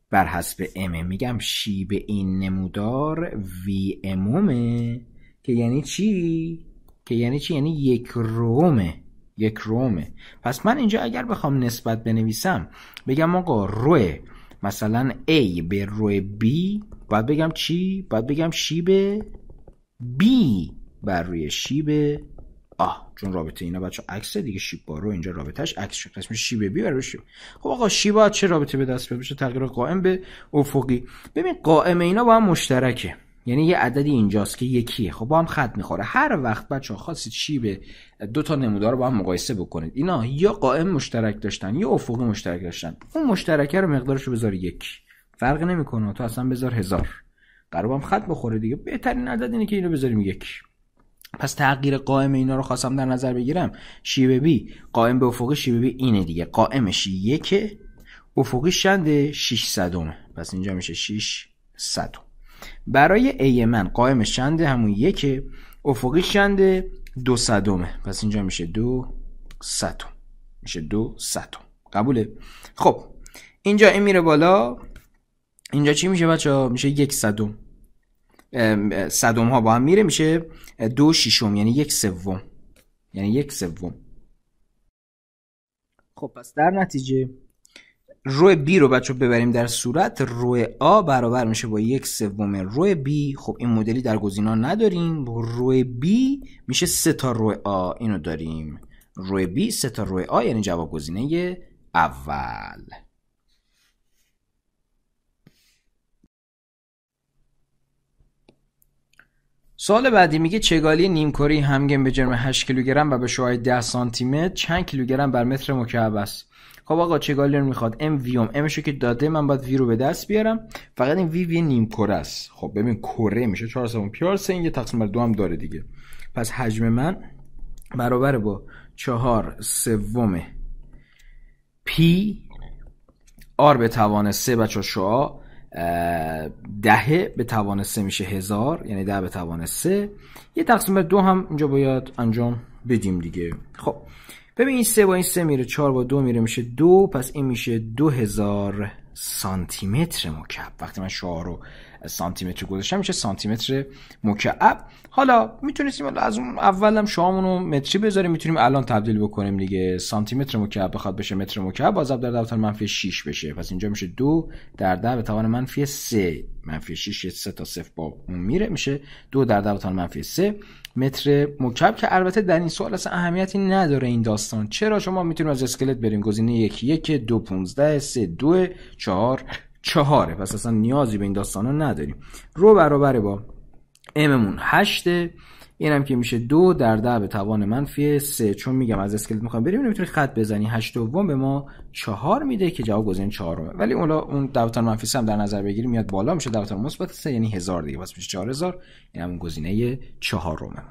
بر حسب M، میگم شیب این نمودار V امومه که یعنی چی؟ یعنی یک رومه. پس من اینجا اگر بخوام نسبت بنویسم بگم آقا روی مثلا A به روی B باید بگم چی؟ باید بگم شیب B بر روی شیب چون رابطه اینا بچه عکسه دیگه، شیب با رو اینجا رابطهش عکس شد، پس میشه شیب B بر روی شیب. خب آقا شیب چه رابطه به دست بیاد؟ بشه تغییر قائم به افقی. ببین قائم اینا با هم مشترکه، یعنی یه عددی اینجاست که یکیه، خب با هم خط میخوره. هر وقت بچه‌ها خواستید شیب دو تا نمودار رو با هم مقایسه بکنید، اینا یا قائم مشترک داشتن یا افقی مشترک داشتن، اون مشترکه رو مقدارشو بذار 1، فرق نمیکنه، تو اصلا بذار 1000 قرار با هم خط بخوره دیگه. بهترین عدد اینه که اینو بذاریم 1. پس تغییر قائم اینا رو خواستم در نظر بگیرم، شیب بی قائم به افقی شیب بی اینه دیگه، قائمش 1، افقیش چنده 600. پس اینجا میشه 600. برای ای من قائمش چنده همون 1، افقیش چنده 200. پس اینجا میشه 200. میشه 200. قبوله؟ خب اینجا این میره بالا، اینجا چی میشه بچه؟ میشه 100. صدم ها با هم میره میشه 2/6، یعنی 1/3. یعنی 1/3. خب پس در نتیجه رو بی رو بچه ببریم در صورت، رو آ برابر میشه با 1/3 رو بی. خب این مدلی در گزینا نداریم، رو بی میشه 3 تا رو آ، اینو داریم، رو بی 3 تا رو آ، یعنی جواب گزینه اول. سوال بعدی میگه چگالی نیمکره همگن به جرم 8 کیلوگرم و به شعاع 10 سانتی متر چند کیلوگرم بر متر مکعب است؟ خب آقا چگالی رو میخواد ام وی امشو که داده، من باید وی رو به دست بیارم، فقط این وی نیمکره است. خب ببین کره میشه 4 پی / این یه تقسیم بر 2 هم داره دیگه. پس حجم من برابر با 4/3 پی آر به توان 3 بچه شعاع 10 به توان 3 میشه 1000، یعنی 10 به توان 3، یه تقسیم بر 2 هم اینجا باید انجام بدیم دیگه. خب ببین این 3 با این 3 میره، 4 با 2 میره میشه 2، پس این میشه 2000 سانتی متر مکعب. وقتی من شعاع رو سانتی متر گذاشتم میشه سانتی متر مکعب. حالا میتونیم از اون اولم شعاعمون رو متری بذاریم، میتونیم الان تبدیل بکنیم دیگه. سانتی متر مکعب بخواد بشه متر مکعب، باز در 10 به توان -6 بشه. پس اینجا میشه 2 در 10 به توان -3 -6، 3 تا 0 با اون میره، میشه 2 در 10 به توان -3 متر مکعب. که البته در این سوال اصلا اهمیتی نداره این داستان. چرا؟ شما میتونیم از اسکلت بریم گزینه 1 1 2 15 3 2 4 4، پس اصلا نیازی به این داستانا نداریم. رو برابر با اممون 8، اینم که میشه 2 در 10 به توان -3. چون میگم از اسکلت میخوام بریم، نمیتونی خط بزنی، 8 دوم به ما 4 میده که جواب گزینه 4 ولی اون 10 به توان -3 هم در نظر بگیریم میاد بالا، میشه 10 به توان -3 یعنی 1000 دیگه، پس میشه 4000، این همون گزینه 4.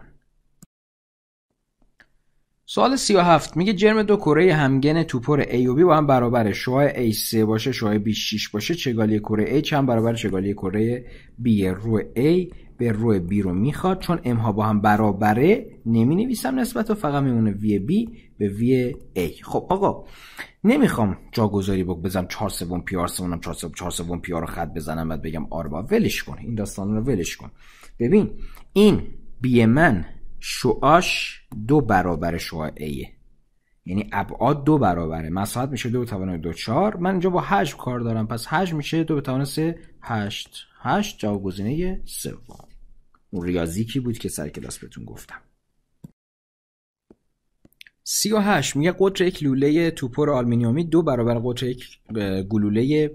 سوال 37 میگه جرم 2 کره همگن توپر A و B با هم برابره، شعاع A 3 باشه شعاع B 6 باشه، چگالی کره A هم برابر چگالی کره B. رو A به رو B رو میخواد، چون M ها با هم برابره نمی نویسم نسبت و فقط میمونه وی B به وی A. خب آقا نمیخوام جاگذاری بزنم 4/3 پی آر 3 4/3 پی آر رو خط بزنم بعد بگم آر با، ولش کن این داستان رو، ولش کن. ببین این B من شعاعش 2 برابر شعاع A، یعنی ابعاد 2 برابره، مساحت میشه 2 به توان 2 4. من اینجا با حجم کار دارم، پس حجم میشه 2 به توان 3 8. جواب گزینه 3. اون ریاضیکی بود که سر کلاس بهتون گفتم. 38 میگه قطر یک لوله توپر آلومینیومی 2 برابر قطر یک گلوله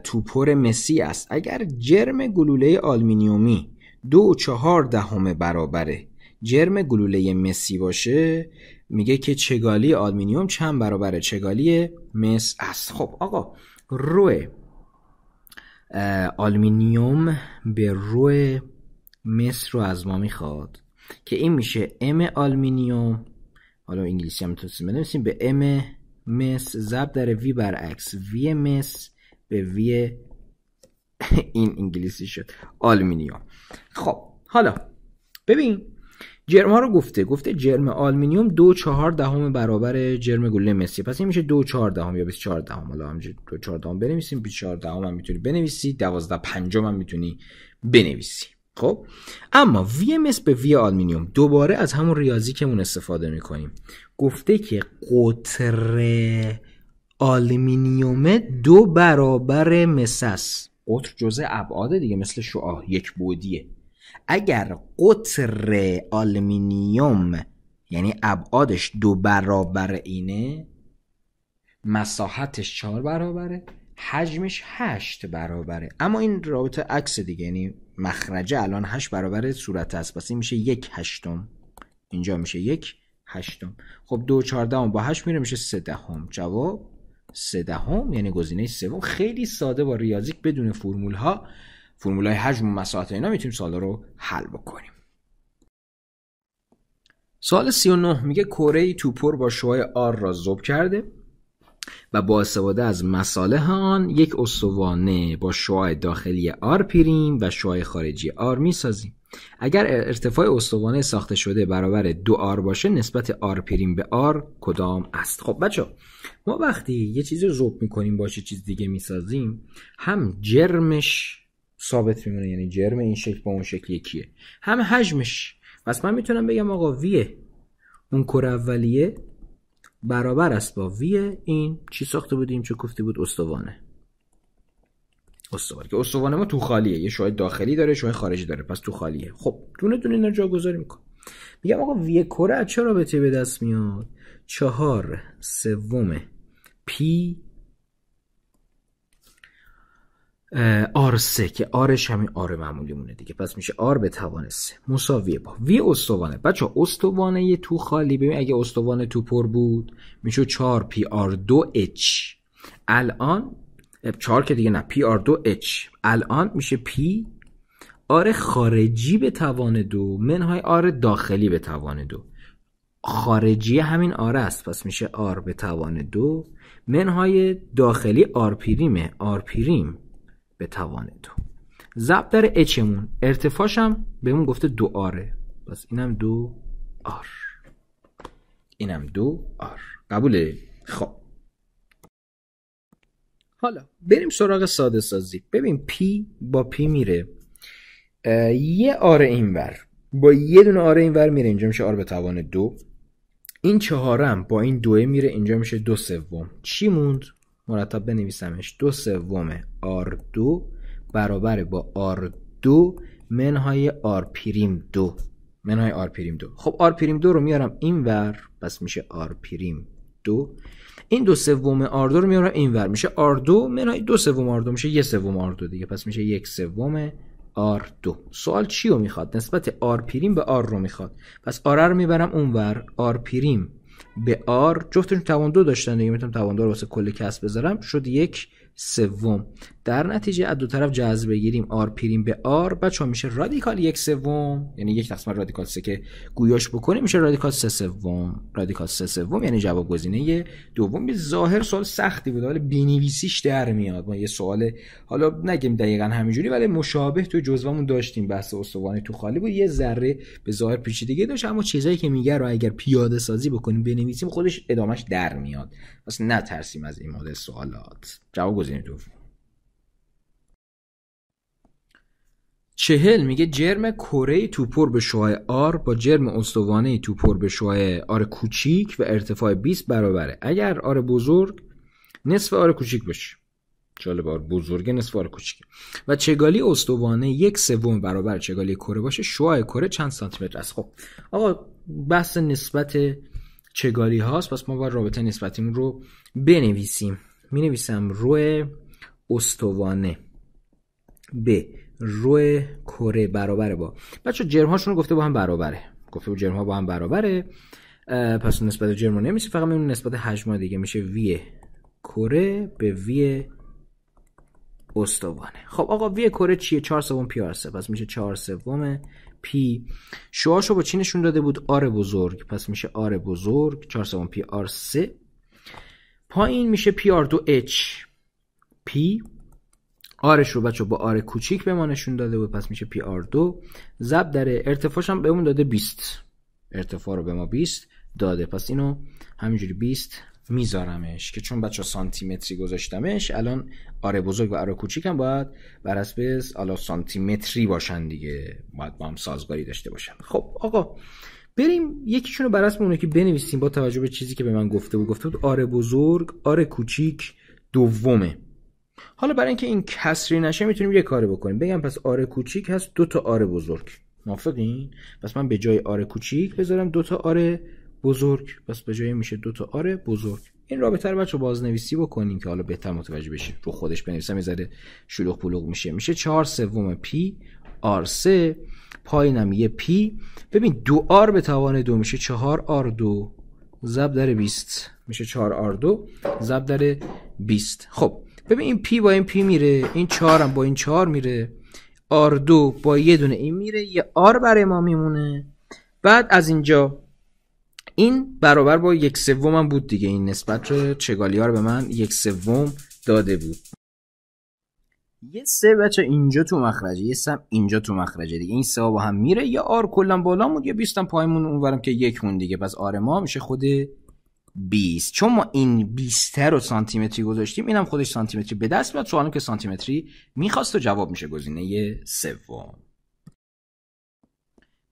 توپر مسی است. اگر جرم گلوله آلومینیومی 2/4 برابر جرم گلوله مسی باشه، میگه که چگالی آلومینیوم چند برابر چگالی مس است. خب آقا رو آلومینیوم به رو مس رو از ما میخواد که این میشه ام آلومینیوم، حالا انگلیسی هم میتونستیم بنویسیم به ام مس ضرب در وی برعکس وی مس به وی این انگلیسی شد آلومینیوم. خب حالا ببین جرم ها رو گفته جرم آلومینیوم 2/4 برابر جرم گلوله مسی، پس این میشه 2/4 یا 24. حالا همینجوری 2/4 بنویسیم، 24 هم میتونی بنویسی، 12/5 هم میتونی بنویسی. خب اما وی مس به وی آلومینیوم دوباره از همون ریاضی که مون استفاده میکنیم، گفته که قطر آلومینیوم 2 برابر مس است. قطر جزء ابعاد دیگه، مثل شعاع یک بعدیه. اگر قطر آلومینیوم یعنی ابعادش 2 برابر اینه، مساحتش 4 برابره، حجمش 8 برابره. اما این رابطه عکس دیگه، یعنی مخرجه الان 8 برابر صورت است، پس این میشه 1/8. اینجا میشه 1/8. خب 2/4 با 8 میره میشه 3/10. جواب 3/10 یعنی گزینه 3. خیلی ساده با ریاضیک بدون فرمولهای حجم و مساحت اینا میتونیم سوالا رو حل بکنیم. سوال 39 میگه کره توپر با شعاع آر را ذوب کرده و با استفاده از مصالح آن یک استوانه با شعاع داخلی آر پریم و شعاع خارجی آر میسازیم. اگر ارتفاع استوانه ساخته شده برابر 2 آر باشه نسبت آر پریم به آر کدام است؟ خب بچه ما وقتی یه چیزی رو ذوب میکنیم با چیز دیگه میسازیم هم جرمش ثابت میمونه، یعنی جرم این شکل با اون شکل یکیه، هم حجمش. پس من میتونم بگم آقا وی اون کره اولیه برابر است با وی این چی ساخته بودیم، چه گفته بود؟ استوانه که استوانه ما تو خالیه، یه شعاع داخلی داره شعاع خارجی داره، پس تو خالیه. خب دونه دونه اینا جاگذاری میکنم. میگم آقا وی کره از چه رابطه به دست میاد؟ 4/3 پی آر3 که آرش همین آر معمولی مونه دیگه، پس میشه آر به توان 3 مساویه با وی استوانه. بچه استوانه تو خالی، ببین اگه استوانه تو پر بود میشه 4p/2h. الان 4 که دیگه نه، p/2h الان میشه p آر خارجی به توان 2 منهای آر داخلی به توان 2. خارجی همین آر است، پس میشه آر به توان 2 منهای داخلی آر پریمه، آر پریم به توان 2 ضرب در اچمون، ارتفاعش هم بهمون گفته 2 آره، پس اینم 2 آر اینم 2 آر. قبوله؟ خب حالا بریم سراغ ساده سازی. ببین پی با پی میره یه آر اینور با یه دونه آر اینور میره، اینجا میشه آر به توان 2. این 4 با این 2 میره اینجا میشه 2/3. چی موند؟ مرتب بنویسمش. 2/3 R2 برابر با R2 منهای R پریم 2 منهای R پریم 2. خب R پریم 2 رو میارم این ور، پس میشه R پریم 2. این 2/3 R2 رو میارم این ور، میشه R2 منهای 2/3 R2 میشه 1/3 R2 دیگه، پس میشه 1/3 R2. سوال چی رو میخواد؟ نسبت R پریم به R رو میخواد، پس R رو میبرم اون ور، R پریم به R جفتشون توان 2 داشتن دیگه، میتونم توان 2 رو واسه کل کسر بذارم، شد 1/3. در نتیجه از دو طرف جذر بگیریم R پریم به R بچه‌ها میشه رادیکال 1/3، یعنی 1 تقسیم رادیکال 3 که گویاش بکنیم میشه رادیکال 3/3. رادیکال 3/3 یعنی جواب گزینه دوم. به ظاهر سوال سختی بود ولی بنویسیش در میاد. ما یه سوال حالا نگیم دقیقاً همینجوری ولی مشابه تو جزوهمون داشتیم، بحث استوانه تو خالی بود، یه ذره به ظاهر پیچیدگی داشت اما چیزایی که میگه رو اگر پیاده سازی بکنیم بنویسیم خودش ادامش در میاد. پس نترسیم از این مدل سوالات. جواب گزینه دوم. 40 میگه جرم کره توپر به شعاع آر با جرم استوانه توپر به شعاع آر کوچیک و ارتفاع 20 برابره. اگر آر بزرگ نصف آر کوچیک باشه، جالب، آر بزرگ نصف آر کوچیک و چگالی استوانه 1/3 برابر چگالی کره باشه، شعاع کره چند سانتی متر است؟ خب آقا بحث نسبت چگالی هاست، پس ما باید رابطه نسبتیمون رو بنویسیم. مینویسم روی استوانه به روی کره برابره با بچه جرم هاشون رو گفته با هم برابره، گفته با جرم ها با هم برابره، پس نسبت جرم رو نمیشه، فقط میمونه نسبت حجم ها دیگه، میشه وی کره به وی استوانه. خب آقا وی کره چیه؟ 4/3 پی آر3، پس میشه 4/3 پی. شعاعشو با چی نشون داده بود؟ آر بزرگ، پس میشه آر بزرگ 4/3 پی آر3. پایین میشه پی آر 2 اچ. پی آرش رو بچه با آر کوچیک به ما نشون داده بود، پس میشه پی آر 2 ضرب در ارتفاعش هم بهمون داده 20، ارتفاع رو به ما 20 داده، پس اینو همینجوری 20 میذارمش که چون بچه سانتی متری گذاشتمش الان آر بزرگ و آر کوچیک هم باید بر اساس حالا سانتی متری باشن دیگه، باید با هم سازگاری داشته باشن. خب آقا بریم یکیشونو بر اساس اونه که بنویسیم با توجه به چیزی که به من گفته بود آر بزرگ آر کوچیک دومه. حالا برای اینکه این کسری نشه میتونیم یه کاری بکنیم، بگم پس آر کوچیک هست 2 تا آر بزرگ، موافقین؟ پس من به جای آر کوچیک بذارم 2 تا آر بزرگ، پس به جای میشه 2 تا آر بزرگ. این رابطه رو بچه‌ها بازنویسی بکنین که حالا بهتر متوجه بشید. رو خودش بنویسم یه ذره شلوغ پلوغ میشه 4/3 پی آر3 پایینم یه پی. ببین 2 آر به توان 2 میشه 4 آر 2 ضرب در 20 میشه 4 آر 2 ضرب در 20. خب ببین این پی با این پی میره، این 4 هم با این 4 میره، آر 2 با یه دونه این میره، یه آر برای ما میمونه. بعد از اینجا این برابر با 1/3 هم بود دیگه. این نسبت چگالی‌ها رو به من 1/3 داده بود. یه 3 بچه اینجا تو مخرجه، یه 3 اینجا تو مخرجه دیگه. این 3 با هم میره، یا آر کلا بالامون، یا 20 هم پایمون اونورم که 1 مون دیگه. پس آر ما میشه خود 20. چون ما این 20 رو سانتیمتری گذاشتیم، اینم خودش سانتیمتری به دست میاد. سوالم که سانتیمتری میخواست و جواب میشه گزینه 3.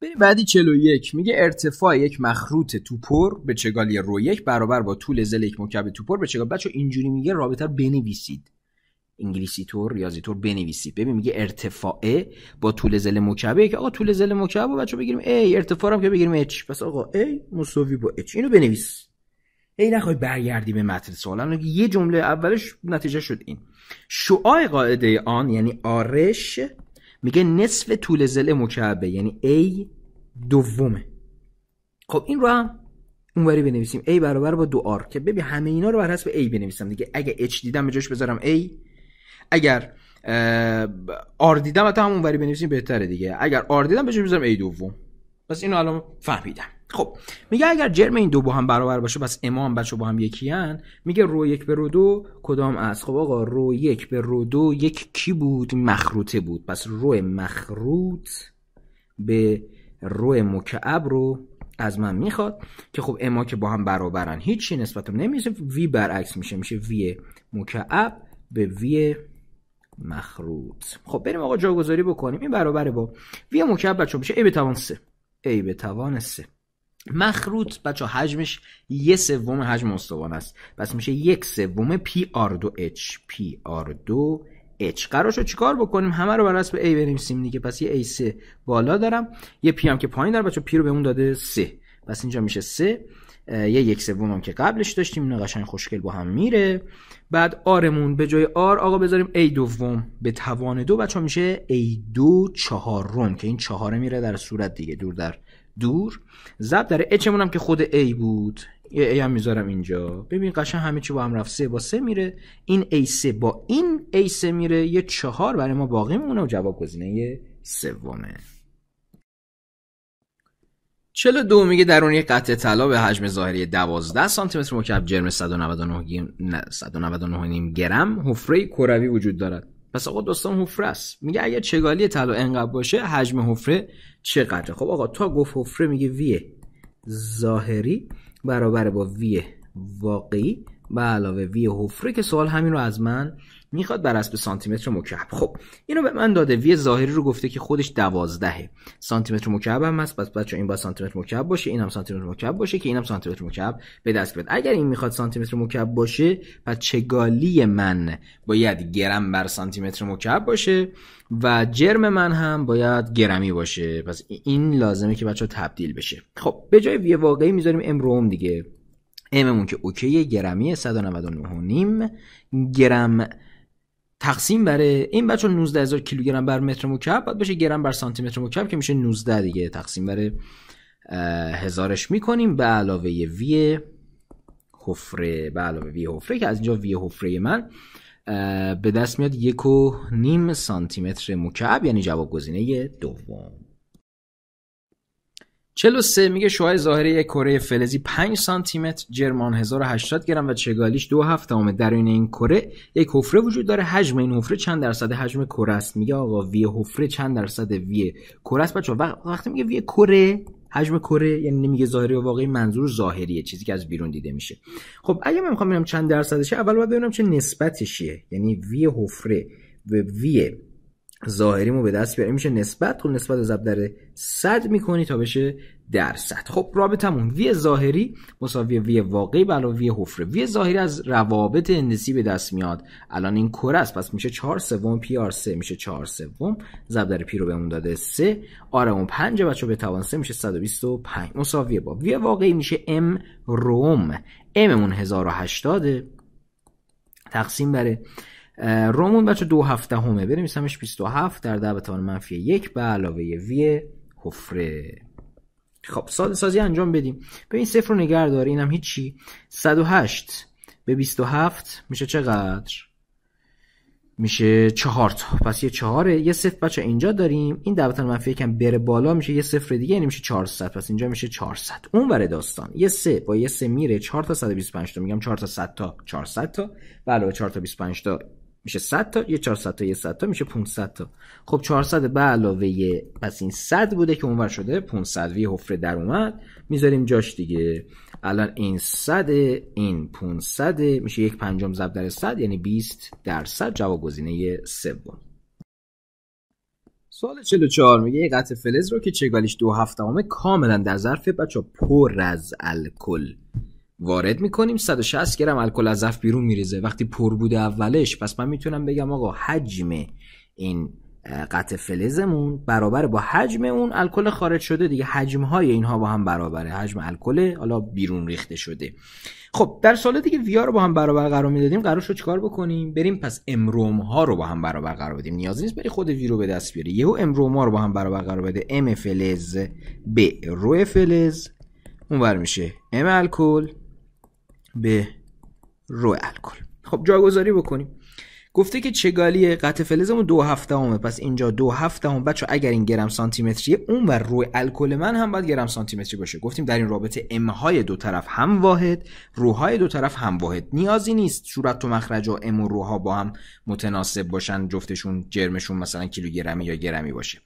بریم بعدی 41. میگه ارتفاع یک مخروط توپر به چگالی رو 1 برابر با طول ظل یک مکعب توپر به چگالی. بچه اینجوری میگه رابطه رو بنویسید، انگلیسی طور ریاضی طور بنویسید. ببین میگه ارتفاع با طول ظل مکعبه، که آقا طول ظل مکعب رو بچه بگیریم a، ارتفاع هم که بگیریم h. پس آقا a مساوی با h. اینو بنویس، نخوای برگردی به متن سوال. یه جمله اولش نتیجه شد این. شعاع قاعده آن یعنی آرش میگه نصف طول ظل مکعبه، یعنی a دومه. خب این رو هم اونوری بنویسیم a برابر با 2r، که ببین همه اینا رو بر حسب a بنویسم دیگه. اگه h دیدم به جاش بذارم a، اگر r دیدم حتی همونوری بنویسیم بهتره دیگه. اگر r دیدم به جاش بذارم a دوم. پس اینو الان فهمیدم. خب میگه اگر جرم این دو با هم برابر باشه، پس اما هم بچه با هم یکی هن. میگه رو 1 به رو 2 کدام است؟ خب آقا رو 1 به رو 2 یک کی بود؟ مخروطه بود. پس رو مخروط به رو مکعب رو از من میخواد، که خب اما که با هم برابرن هیچی نسبت رو نمیشه. وی برعکس میشه وی مکعب به وی مخروط. خب بریم آقا جاگذاری بکنیم. این برابره با وی مکعب بچه میشه a به توان 3. a به توان 3. مخروط بچه حجمش 1/3 حجم استوان است. پس میشه 1/3 پی آر 2 اچ. پی آر 2 اچ. قرار شد چیکار بکنیم؟ همه رو بر حسب a بنویسیم دیگه. پس یه a3 بالا دارم، یه p هم که پایین داره بچه. p رو بهمون داده 3. پس اینجا میشه 3. یه 1/3 هم که قبلش داشتیم. اینو قشنگ خوشگل با هم میره. بعد آرمون به جای آر آقا بذاریم a دوم به توان 2 بچه میشه a2 چهارم، که این 4 میره در صورت دیگه دور در دور. ضرب در h مون هم که خود a بود، یه a هم میذارم اینجا. ببین قشنگ همه چی با هم رفت. 3 با 3 میره، این a3 با این a3 میره، یه 4 برای ما باقی میمونه و جواب گزینه 3. 42 میگه درون یک قطعه طلا به حجم ظاهری 12 سانتی متر مکعب جرم 199.5 گرم حفره کروی وجود دارد. پس آقا دوستان حفره است. میگه اگر چگالی طلا انقدر باشه حجم حفره چقدره؟ خب آقا تا گفت حفره میگه وی ظاهری برابر با وی واقعی به علاوه وی حفره، که سوال همین رو از من میخواد بر حسب سانتی متر مکعب. خب اینو به من داده. وی ظاهری رو گفته که خودش 12 سانتی متر مکعب هم هست. پس بچا این با سانتی متر مکعب باشه، اینم سانتی متر مکعب باشه، که اینم سانتی متر مکعب به دست بیاد. اگر این میخواد سانتی متر مکعب باشه، پس چگالی من باید گرم بر سانتی متر مکعب باشه و جرم من هم باید گرمی باشه. پس این لازمه که بچا تبدیل بشه. خب به جای وی واقعی میذاریم ام روم دیگه. اممون که اوکیه، گرمی 199.5 گرم تقسیم بر این بچه 19000 کیلوگرم بر متر مکعب باید بشه گرم بر سانتی متر مکعب، که میشه 19 دیگه. تقسیم بر 1000ش میکنیم به علاوه وی حفره، که از اینجا وی حفره من به دست میاد 1.5 سانتی متر مکعب، یعنی جواب گزینه 2. 43 میگه شعاع ظاهری یک کره فلزی 5 سانتی متر جرمان 1080 گرم و چگالیش 2/7 درون این کره یک حفره وجود داره. حجم این حفره چند درصد حجم کره است؟ میگه آقا وی حفره چند درصد وی کره است؟ بچه‌ها وقتی میگه وی کره حجم کره یعنی نمیگه ظاهری و واقعی، منظور ظاهریه، چیزی که از بیرون دیده میشه. خب اگه من میخوام ببینم چند درصدشه، اول باید ببینم چه نسبتشیه. یعنی وی حفره و وی ظاهریمو به دست بیاریم میشه نسبت. خب نسبت رو ضرب در 100 میکنی تا بشه درصد. خب رابطمون وی ظاهری مساوی وی واقعی به علاوه وی حفره. وی ظاهری از روابط هندسی به دست میاد. الان این کره است، پس میشه 4/3 پی آر 3 میشه 4/3 ضرب در پی رو بهمون داده 3 آرمون 5 بچا به توان 3 میشه 125 مساوی با وی واقعی میشه ام روم. اممون 1080 تقسیم بر رومون بچه 2/7 بنویسمش 27 در 10⁻⁻1 به علاوه وی حفره. خب ساده سازی انجام بدیم. ببین صفر رو نگه داره، اینم هیچی. 108 به 27 میشه چقدر؟ میشه 4 تا. پس یه 4، یه 0 بچه اینجا داریم. این ضربت منفی یکم بره بالا میشه یه 0 دیگه، یعنی میشه 400. پس اینجا میشه 400. اون ور داستان یه 3 با یه 3 میره 4 تا 125 تا، میگم 4 تا 100 تا 400 تا و علاوه 4 تا 25 تا میشه 100 تا، یه 400 تا یه 100 تا میشه 500 تا. خب 400 به علاوه پس این 100 بوده که اونور شده 500. وی حفره در اومد میذاریم جاش دیگه. الان این 100 این 500 میشه 1/5 ضرب در 100 یعنی 20%. جواب گزینه سوم. سوال 44 میگه یه قطع فلز رو که چگالیش 2/7 کاملا در ظرف بچه پر از الکل وارد میکنیم. 160 گرم الکل از ظرف بیرون میریزه. وقتی پر بوده اولش، پس من میتونم بگم آقا حجم این قطع فلزمون برابر با حجم اون الکل خارج شده دیگه. حجم های اینها با هم برابره. حجم الکل حالا بیرون ریخته شده. خب در سوال دیگه ویا رو با هم برابر قرار میدادیم، قرار شد چیکار بکنیم؟ بریم پس امروم ها رو با هم برابر قرار بدیم. نیازی نیست بری خود وی رو به دست بیاری. یهو امروم ها رو با هم برابر قرار بده. ام فلز به رو فلز اونور میشه ام الکل به رو الکل. خب جاگذاری بکنیم. گفته که چگالی قطع فلزمون 2/7، پس اینجا 2/7 بچه اگر این گرم سانتی متریه اون و روی الکل من هم باید گرم سانتی متری باشه. گفتیم در این رابطه ام های دو طرف هم واحد، روهای دو طرف هم واحد. نیازی نیست صورت و مخرج و ام و روها با هم متناسب باشن، جفتشون جرمشون مثلا کیلوگرمی یا گرمی باشه.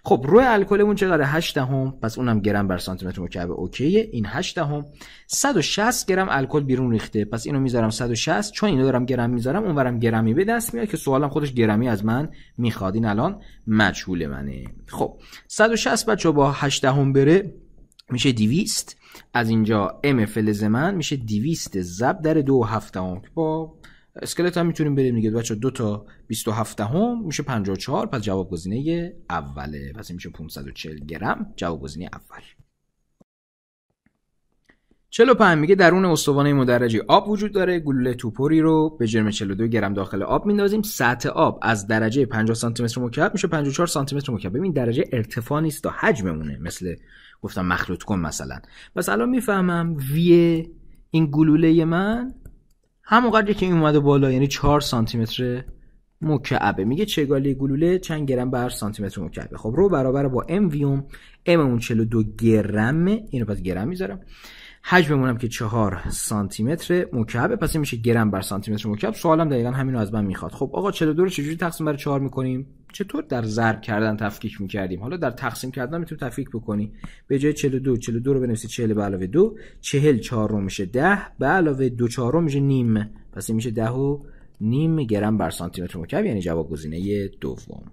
خب روی الکلمون چقدر؟ 8 پس اونم گرم بر سانتی متر مکعب. اوکیه. این 8 160 گرم الکل بیرون ریخته. پس اینو میذارم 160. چون اینو دارم گرم میذارم اونورم گرمی به دست میاد که سوالم خودش گرمی از من میخواد. این الان مجهول منه. خب 160 بچه با 8 بره میشه 200. از اینجا ام فلز من میشه 200 ضرب در 2/7 با اسکلت هم میتونیم بریم دیگه بچه. 2 تا 27 میشه 54. پس جواب گزینه اوله. پس این میشه 540 گرم. جواب گزینه اول. 45 میگه درون استوانه مدرجی آب وجود داره. گلوله توپری رو به جرم 42 گرم داخل آب میندازیم. سطح آب از درجه 50 سانتی متر مکعب میشه 54 سانتی متر مکعب. ببین درجه ارتفاع نیست تا حجممونه، مثل گفتم مخلوط کن مثلا. پس الان میفهمم وی این گلوله من همونقدری که این اومده بالا، یعنی 4 سانتی متر مکعبه. میگه چگالی گلوله چند گرم بر سانتی متر مکعبه. خب رو برابر با ام ویوم، اممون 42 گرمه، اینو پس گرم میذارم. حجممون هم که 4 سانتی متر مکعبه، پس این میشه گرم بر سانتی متر مکعب. سوالم دقیقاً همینو از من میخواد. خب آقا 42 رو چجوری تقسیم بر 4 میکنیم؟ چطور در ضرب کردن تفکیک میکردیم؟ حالا در تقسیم کردن میتونی تفکیک بکنی. به جای 42 رو بنویسی 40 به علاوه 2، 40 4 میشه 10 به علاوه 2 4 میشه نیم. پس این میشه 10.5 گرم بر سانتی متر مکعب، یعنی جواب گزینه دوم.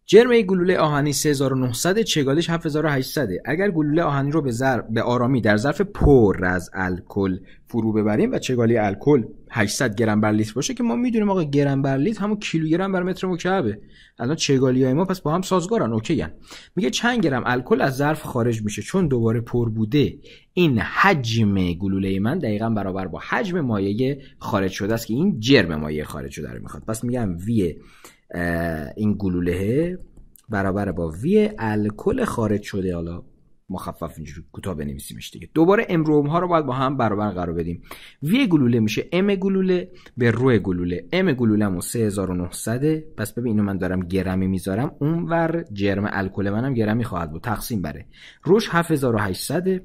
جرم گلوله آهنی 3900 چگالیش 7800. اگر گلوله آهنی رو به آرامی در ظرف پر از الکل فرو ببریم و چگالی الکل 800 گرم بر لیتر باشه، که ما میدونیم آقا گرم بر لیتر همون کیلوگرم بر متر مکعبه. الان چگالیای ما پس با هم سازگارن، اوکی ان. میگه چند گرم الکل از ظرف خارج میشه. چون دوباره پر بوده، این حجم گلوله من دقیقاً برابر با حجم مایع خارج شده است که این جرم مایع خارج شده رو میخواد. پس میگم وی این گلوله برابر با وی الکل خارج شده. حالا مخفف اینجوری کوتاه بنویسیمش دیگه. دوباره امروم ها رو باید با هم برابر قرار بدیم. وی گلوله میشه ام گلوله به رو گلوله. ام گلوله‌مون 3900. پس ببین اینو من دارم گرمی میذارم، اونور جرم الکل منم گرمی خواهد بود. تقسیم بره روش 7800.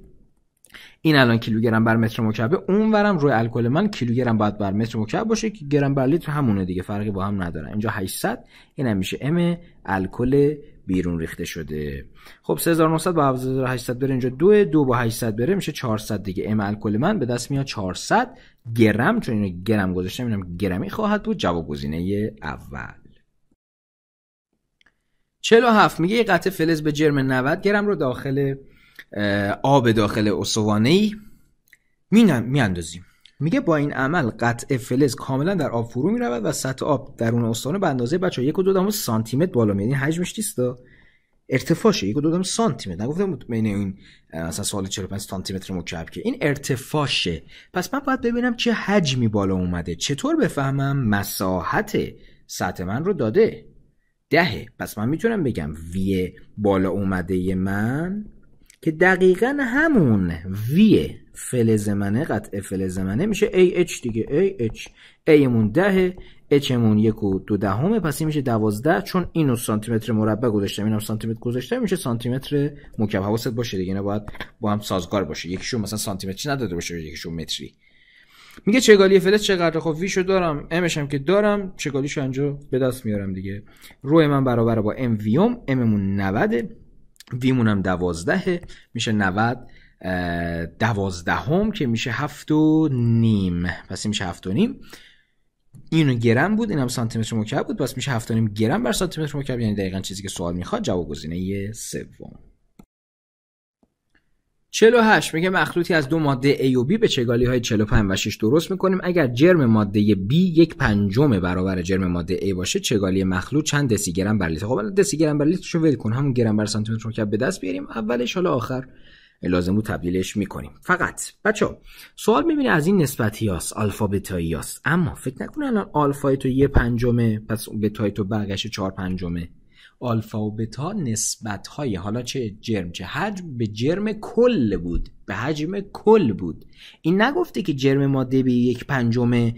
این الان کیلوگرم بر متر مکعب، اونورم روی الکل من کیلوگرم باید بر متر مکعب باشه که گرم بر لیتر همونه دیگه، فرقی با هم نداره. اینجا 800. اینم میشه ام الکل بیرون ریخته شده. خب 3900 با 7800 بره اینجا 2 با 800 بره میشه 400 دیگه. ام الکل من به دست میاد 400 گرم. چون اینو گرم گذاشتم اینم گرمی خواهد بود. جواب گزینه اول. 47 میگه یه قطعه فلز به جرم 90 گرم رو داخل آب داخل استوانه‌ای میاندازیم. میگه با این عمل قطعه فلز کاملا در آب فرو میرود و سطح آب درون استوانه به اندازه بچه‌ها 1.2 سانتی متر بالا میاد. این حجمش نیست، ارتفاعشه 1.2 سانتی متر. نگفتم بین این مثلا سوال 45 سانتی متر مکعب که این ارتفاعشه. پس من باید ببینم چه حجمی بالا اومده. چطور بفهمم؟ مساحت سطح من رو داده 10. پس من میتونم بگم وی بالا اومده من که دقیقاً همون وی فلز منه، قطعه فلز منه، میشه AH دیگه. AH ایمون 10، اچمون 1.2 پس این میشه 12. چون اینو سانتی متر مربع گذاشتم اینم سانتی متر گذاشتم میشه سانتی متر مکعب. حواست باشه دیگه، اینا باید با هم سازگار باشه، یکیشون مثلا سانتی متری نداده باشه یکیشون متری. میگه چگالی فلز چقدر؟ خب ویشو دارم، امش هم که دارم، چگالیشو اینجا به دست میارم دیگه. رو من برابر با ام ویوم، اممون 90، ویمون هم 12 میشه 90 12 که میشه 7.5. پس این میشه 7.5. اینو گرم بود، اینم سانتی متر مکعب بود، پس میشه 7.5 گرم بر سانتی متر مکعب، یعنی دقیقاً چیزی که سوال میخواد. جواب گزینه سوم. 48 میگه مخلوطی از دو ماده A و B به چگالی های 45 و 6 درست میکنیم. اگر جرم ماده B 1/5 برابر جرم ماده A باشه، چگالی مخلوط چند دسی گرم بر لیتر؟ خب دسی گرم بر لیترشو ول کن، همون گرم بر سانتی متر مکعب به دست بیاریم اولش، حالا آخر لازم بود تبدیلش میکنیم. فقط بچا سوال میبینه از این نسبتیاست، آلفا بتاییاست، اما فکر نکن الان آلفای تو 1/5 پس بتای تو برگشت 4/5. آلفا و بتا نسبت های حالا چه جرم چه حجم به جرم کل بود، به حجم کل بود. این نگفته که جرم ماده به 1/5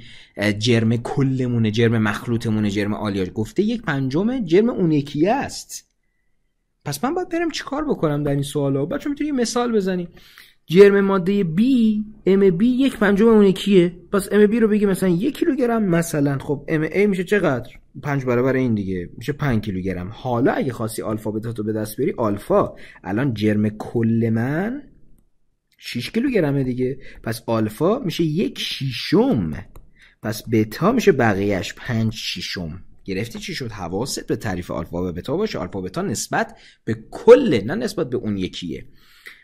جرم کلمونه، جرم مخلوطمونه، جرم آلیاژ، گفته 1/5 جرم اون یکیه است. پس من باید برم چیکار بکنم در این سوالا؟ بچه‌ها میتونی مثال بزنی. جرم ماده B ام بی 1/5 اون یکیه، پس ام بی رو بگی مثلا 1 کیلوگرم مثلا. خب ام ای میشه چقدر؟ 5 برابر این دیگه، میشه 5 کیلوگرم. حالا اگه خواستی آلفا بتا تو به دست بیاری، آلفا الان جرم کل من 6 کیلوگرمه دیگه، پس آلفا میشه 1/6، پس بتا میشه بقیهش 5/6. گرفتی چی شد؟ حواست به تعریف آلفا و بتا باشه. آلفا و بتا نسبت به کل، نه نسبت به اون یکیه.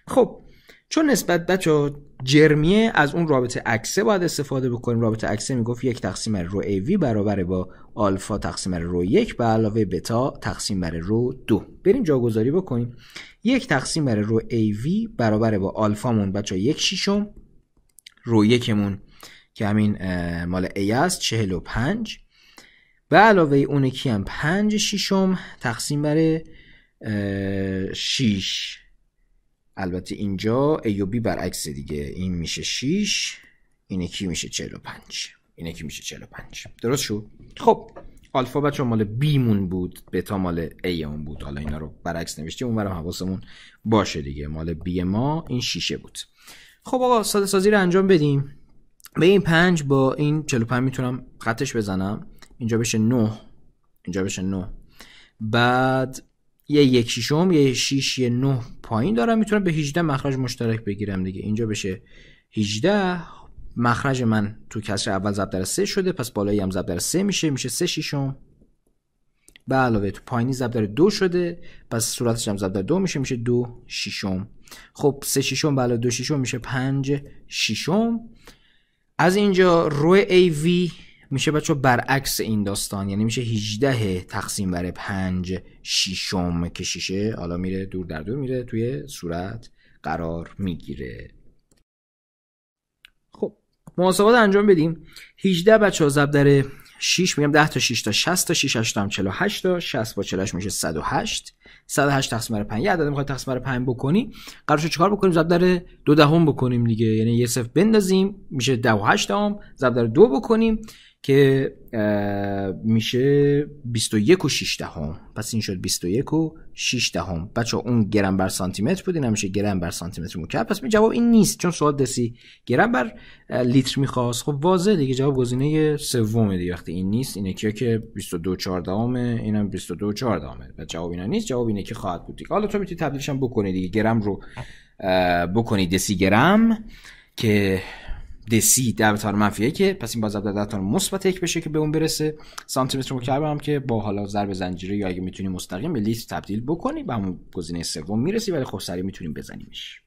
خب چون نسبت بچا جرمیه، از اون رابطه عکسه باید استفاده بکنیم. رابطه عکسه میگفت 1 تقسیم بر رو ای وی برابر با آلفا تقسیم بر رو 1 به علاوه بتا تقسیم بر رو 2. بریم جاگذاری بکنیم. 1 تقسیم بر رو ای وی برابر با آلفامون بچا 1/6، رو 1مون که همین مال ای است 45 به علاوه اون یکی هم 5/6 تقسیم بر 6. البته اینجا A و B برعکس دیگه، این میشه 6، این یکی میشه 45، این یکی میشه 45. درست شد؟ خب آلفا بچه مال B مون بود، بتا مال A مون بود. حالا اینا رو برعکس نوشتیم، اون برام حواسمون باشه دیگه. مال B ما این 6 بود. خب آقا ساده سازی رو انجام بدیم. به این 5 با این 45 میتونم خطش بزنم، اینجا بشه 9، اینجا بشه 9. بعد یه 1/6 یه 6 یه 9 پایین دارم، میتونم به 18 مخرج مشترک بگیرم دیگه. اینجا بشه 18. مخرج من تو کسر اول ضرب در 3 شده، پس بالایی هم ضرب در 3 میشه 3/6. به علاوه تو پایینی ضرب در 2 شده، پس صورتش هم ضرب در 2 میشه 2/6. خب 3/6 به علاوه 2/6 میشه 5/6. از اینجا رو ای وی میشه بچه برعکس این داستان، یعنی میشه 18 تقسیم بر 5/6 که 6 حالا میره دور در دور میره توی صورت قرار میگیره. خب محاسبات انجام بدیم. 18 بچه ها ضرب در 6 میگم 10 تا 6 تا 60 تا 6 8 تا هم 48 تا 60 با 48 میشه 108. 108 تقسیم بر 5 یه عدد میخواد تقسیم بر 5 بکنی، قرارش چیکار بکنیم؟ ضرب در 2 بکنیم دیگه، یعنی یه صفر بندازیم میشه 18 ضرب در 2 بکنیم که میشه 21/6. پس این شد 21/6. بچه اون گرم بر سانتی متر بود، این هم میشه گرم بر سانتی متر مکعب. پس جواب این نیست، چون سوال دسی گرم بر لیتر میخواست. خب واضحه دیگه، جواب گزینه سومه دیگه. وقتی این نیست، اینه که 22/4، اینم 22/4. بعد جواب اینا نیست، جواب اینه که خواهد بود دیگه. حالا تو میتونی تبدیلش هم بکنی دیگه، گرم رو بکنی دسی گرم که دسی در بطور منفی که، پس این باز ضرب در بطور مثبت 1 بشه که به اون برسه. سانتی متر مکعب هم که با حالا ضرب زنجیره یا اگه میتونی مستقیم به لیتر تبدیل بکنی به همون گزینه سوم میرسی، ولی خب سریع میتونیم بزنیمش.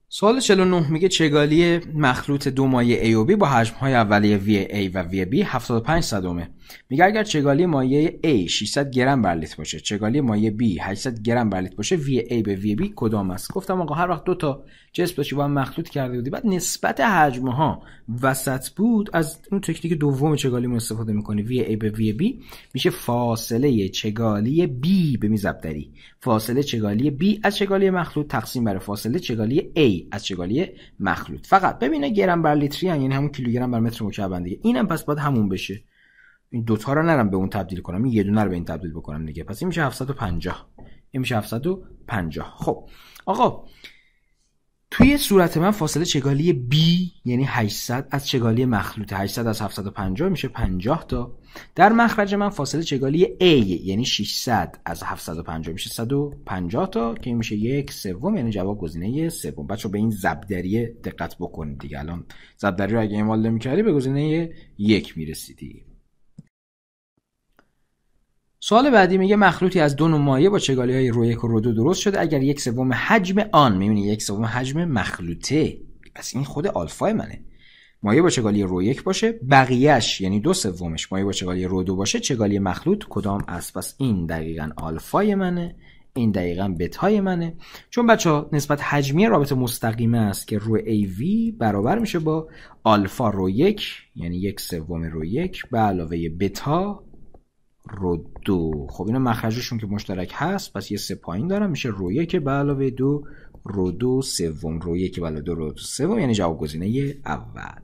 سوال 49 میگه چگالی مخلوط دو مایع A و B با حجم‌های اولیه VA و VB 75 صدمه. میگه اگر چگالی مایع A 600 گرم بر لیتر باشه، چگالی مایع B 800 گرم بر لیتر باشه، وی A به وی B کدام است؟ گفتم آقا هر وقت دو تا جسم داشتی با هم مخلوط کرده بودی، بعد نسبت حجم ها وسط بود، از اون تکنیک دوم چگالی ما استفاده میکنی. وی A به وی B میشه فاصله چگالی B به میزبدری، فاصله چگالی B از چگالی مخلوط تقسیم بر فاصله چگالی A از چگالی مخلوط. فقط ببینه گرم بر لیتری یعنی همون کیلوگرم بر متر مکعب دیگه، اینم پس باید همون بشه. این دوتا رو نرم به اون تبدیل کنم، این یه دونه رو به این تبدیل بکنم دیگه. پس این میشه 750، این میشه 750. خب آقا توی صورت من فاصله چگالی B یعنی 800 از چگالی مخلوط، 800 از 750 میشه 50 تا. در مخرج من فاصله چگالی A یعنی 600 از 750 میشه 150 تا که این میشه 1/3، یعنی جواب گزینه سوم. بچه‌ها به این ضربدری دقت بکنید دیگه. الان ضربدری رو اگه اعمال نمی‌کردی به گزینه 1 میرسیدی. سوال بعدی میگه مخلوطی از دو نوع مایع با چگالی‌های رو 1 و رو 2 درست شده، اگر 1/3 حجم آن، می‌بینی 1/3 حجم مخلوطه، پس این خود آلفای منه، مایع با چگالی رو 1 باشه، بقیه‌اش یعنی 2/3 مایع با چگالی رو 2 باشه، چگالی مخلوط کدام است؟ پس این دقیقاً آلفای منه، این دقیقاً بتای منه. چون بچه‌ها نسبت حجمی رابطه مستقیمه است که رو AV برابر میشه با آلفا رو 1 یعنی 1/3 رو 1 به علاوه بتا رو 2. خب اینا مخرجشون که مشترک هست، پس یه 3 پایین دارم، میشه رو 1 به علاوه 2 رو 2 سوم، رو 1 به علاوه 2 رو 2 سوم، یعنی جواب گزینه اول.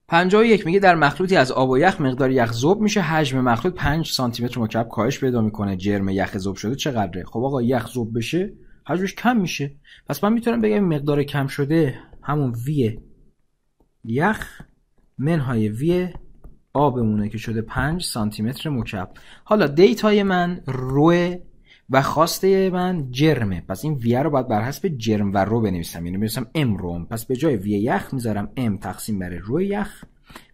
51 میگه در مخلوطی از آب و یخ مقدار یخ ذوب میشه، حجم مخلوط 5 سانتی متر مکعب کاهش پیدا میکنه، جرم یخ ذوب شده چقدره؟ خب آقا یخ ذوب بشه حجمش کم میشه، پس من میتونم بگم مقدار کم شده همون وی یخ منهای وی آبمونه که شده 5 سانتی متر مکعب. حالا دیتای من روه و خواسته من جرمه، پس این وی رو باید بر حسب جرم و رو بنویسم، یعنی بنویسم ام روم، پس به جای وی یخ میذارم ام تقسیم بر رو یخ،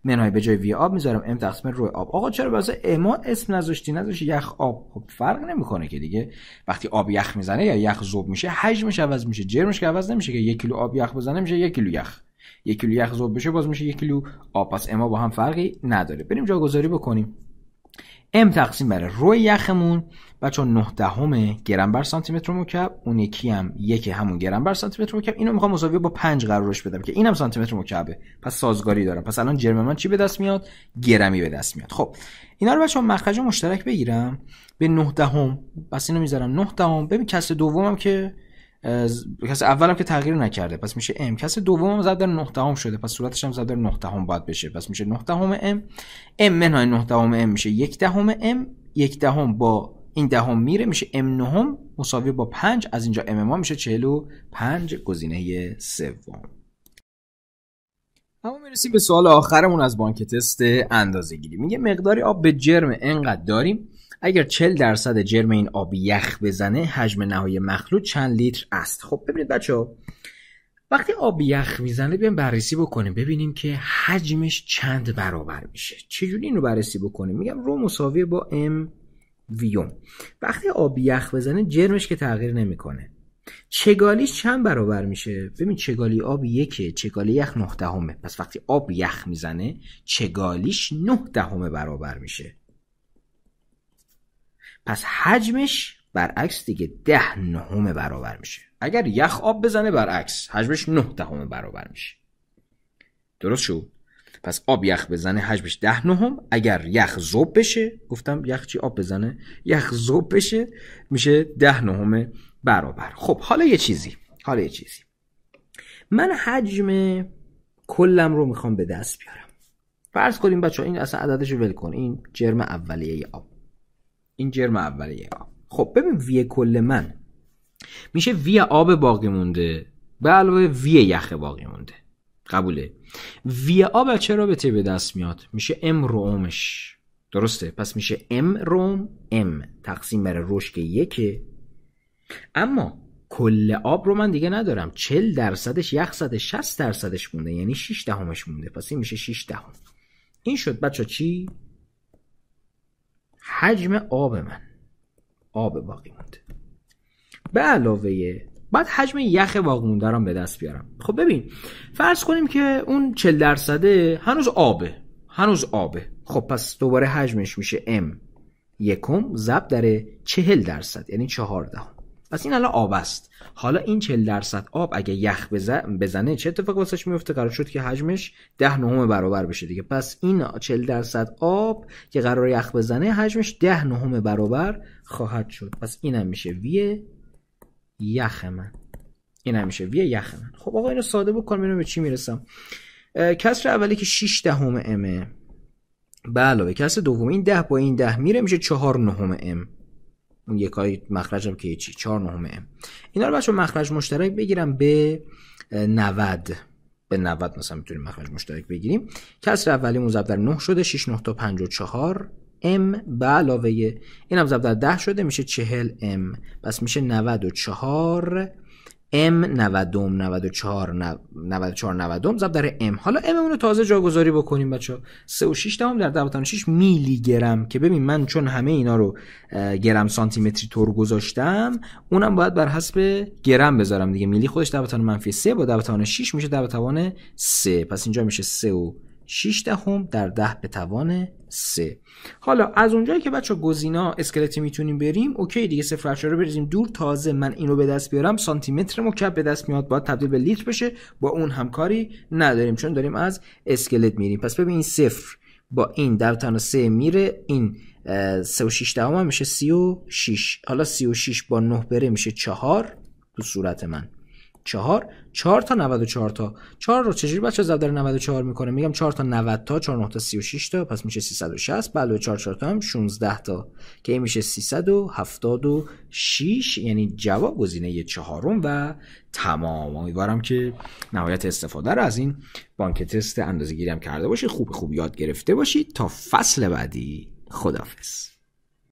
منهای به جای وی آب میذارم ام تقسیم بر رو آب. آقا چرا واسه اما اسم نذاشتی یخ آب؟ خب فرق نمیکنه که دیگه، وقتی آب یخ میزنه یا یخ ذوب میشه حجمش عوض میشه، جرمش که عوض نمیشه که 1 کیلو آب یخ بزنه میشه 1 کیلو یخ، 1 کیلو یخ ذوب بشه باز میشه 1 کیلو آب، پس اما با هم فرقی نداره. بریم جاگذاری بکنیم. ام تقسیم بر رو یخمون بچا 9 گرم بر سانتی متر مکعب، اون یکی هم یک همون گرم بر سانتی متر مکعب، اینو میخوام مساوی با 5 قرارش بدم که اینم سانتی متر مکعبه، پس سازگاری دارم. پس الان جرم من چی به دست میاد؟ گرمی به دست میاد. خب اینا رو بچا مخرج مشترک بگیرم به 9، پس اینو میذارم 9. ببین کسر دومم که کسر اولم که تغییر نکرده پس میشه ام، کسر دومم ضرب در 9 شده پس صورتش هم ضرب در 9 باید بشه، پس میشه 9 ام، ام منهای 9 ام میشه 1 ام، 1 با این دهم میره میشه ام 9 مساوی با 5، از اینجا ام ما میشه 45، گزینه سوم. اما میرسیم به سوال آخرمون از بانک تست اندازه‌گیری. میگه مقداری آب به جرم انقدر داریم، اگر 40% جرم این آب یخ بزنه حجم نهایی مخلوط چند لیتر است؟ خب ببینید بچه‌ها وقتی آب یخ میزنه بیایم بررسی بکنیم ببینیم که حجمش چند برابر میشه. چجوری اینو بررسی بکنیم؟ میگم رو مساوی با ام ویوم. وقتی آب یخ بزنه جرمش که تغییر نمیکنه، چگالیش چند برابر میشه؟ ببین چگالی آب 1، چگالی یخ 9، پس وقتی آب یخ میزنه چگالیش 9 برابر میشه، پس حجمش برعکس دیگه 10 برابر میشه. اگر یخ آب بزنه برعکس حجمش 9 برابر میشه. درست شد؟ پس آب یخ بزنه حجمش 10، اگر یخ ذوب بشه، گفتم یخ چی آب بزنه، یخ ذوب بشه میشه 10 برابر. خب حالا یه چیزی من حجم کلم رو میخوام به دست بیارم. فرض کنیم بچه‌ها این اصلا عددش رو ول کن، این جرم اولیه آب، این جرم اولیه آب. خب ببین وی کل من میشه وی آب باقی مونده به علاوه وی یخ باقی مونده. قبوله؟ وی آب چه رابطه به دست میاد؟ میشه ام رو اومش. درسته؟ پس میشه ام روم ام تقسیم بر روش که 1، اما کل آب رو من دیگه ندارم، 40% یخ زده، 60% مونده یعنی 6 دهمش مونده، پس این میشه 6 دهم. این شد بچه چی؟ حجم آب من، آب باقی مونده به علاوه بعد حجم یخ باقی مونده رو به دست بیارم. خب ببین فرض کنیم که اون 40% هنوز آبه، هنوز آبه. خب پس دوباره حجمش میشه ام یکم ضرب در 40%، یعنی 14. پس این الان آب است. حالا این 40% آب اگه یخ بزنه چه اتفاقی واسش میفته؟ قرار شد که حجمش 10 برابر بشه دیگه. پس این 40% آب که قرار یخ بزنه حجمش 10 برابر خواهد شد. پس اینم میشه وی یخ من. اینم میشه وی یخ من. خب آقا اینو ساده بکنم اینو به چی میرسم؟ کسر اولی که 6 دهم امه به علاوه کسر دوم این 10 با این 10 میره میشه 4 نهم ام. اون یکای مخرجم که چی 4 نهم ام. اینا رو بچه‌ها مخرج مشترک بگیرم به 90. به 90 مثلا میتونیم مخرج مشترک بگیریم. کسر اولیمون ضرب در 9 شده 6 9 تا 54 ام به علاوه اینم ضرب در 10 شده میشه 40 ام. پس میشه 94 ام 90 ضرب در ام. حالا ام رو تازه جاگذاری بکنیم بچا. 3.6 در 10.6 میلی گرم که ببین من چون همه اینا رو گرم سانتی متری طور گذاشتم اونم باید بر حسب گرم بذارم دیگه. میلی خودش 10⁻³ با 10⁻6 میشه 10⁻3. پس اینجا میشه 3.6 در 10⁻3. حالا از اونجایی که بچه گزینا اسکلتی میتونیم بریم اوکی دیگه 0.8 رو بریزیم دور. تازه من اینو به دست بیارم سانتی متر مکعب به دست میاد باید تبدیل به لیتر بشه. با اون همکاری نداریم چون داریم از اسکلت میریم. پس ببین این 0 با این 10⁻³ میره این 3.6 هم میشه 36. حالا 36 با 9 بره میشه 4 تو صورت من 4 تا 94 تا 4 رو چجوری بچه ضرب در 94 میکنه؟ میگم 4 تا 90 تا 4 9 تا 36 تا پس میشه 360 علاوه 4 تا هم 16 تا که این میشه 376. یعنی جواب گزینه 4 و تمام. امیدوارم که نهایت استفاده رو از این بانک تست اندازه‌گیری هم کرده باشید. خوب یاد گرفته باشید. تا فصل بعدی خداحافظ.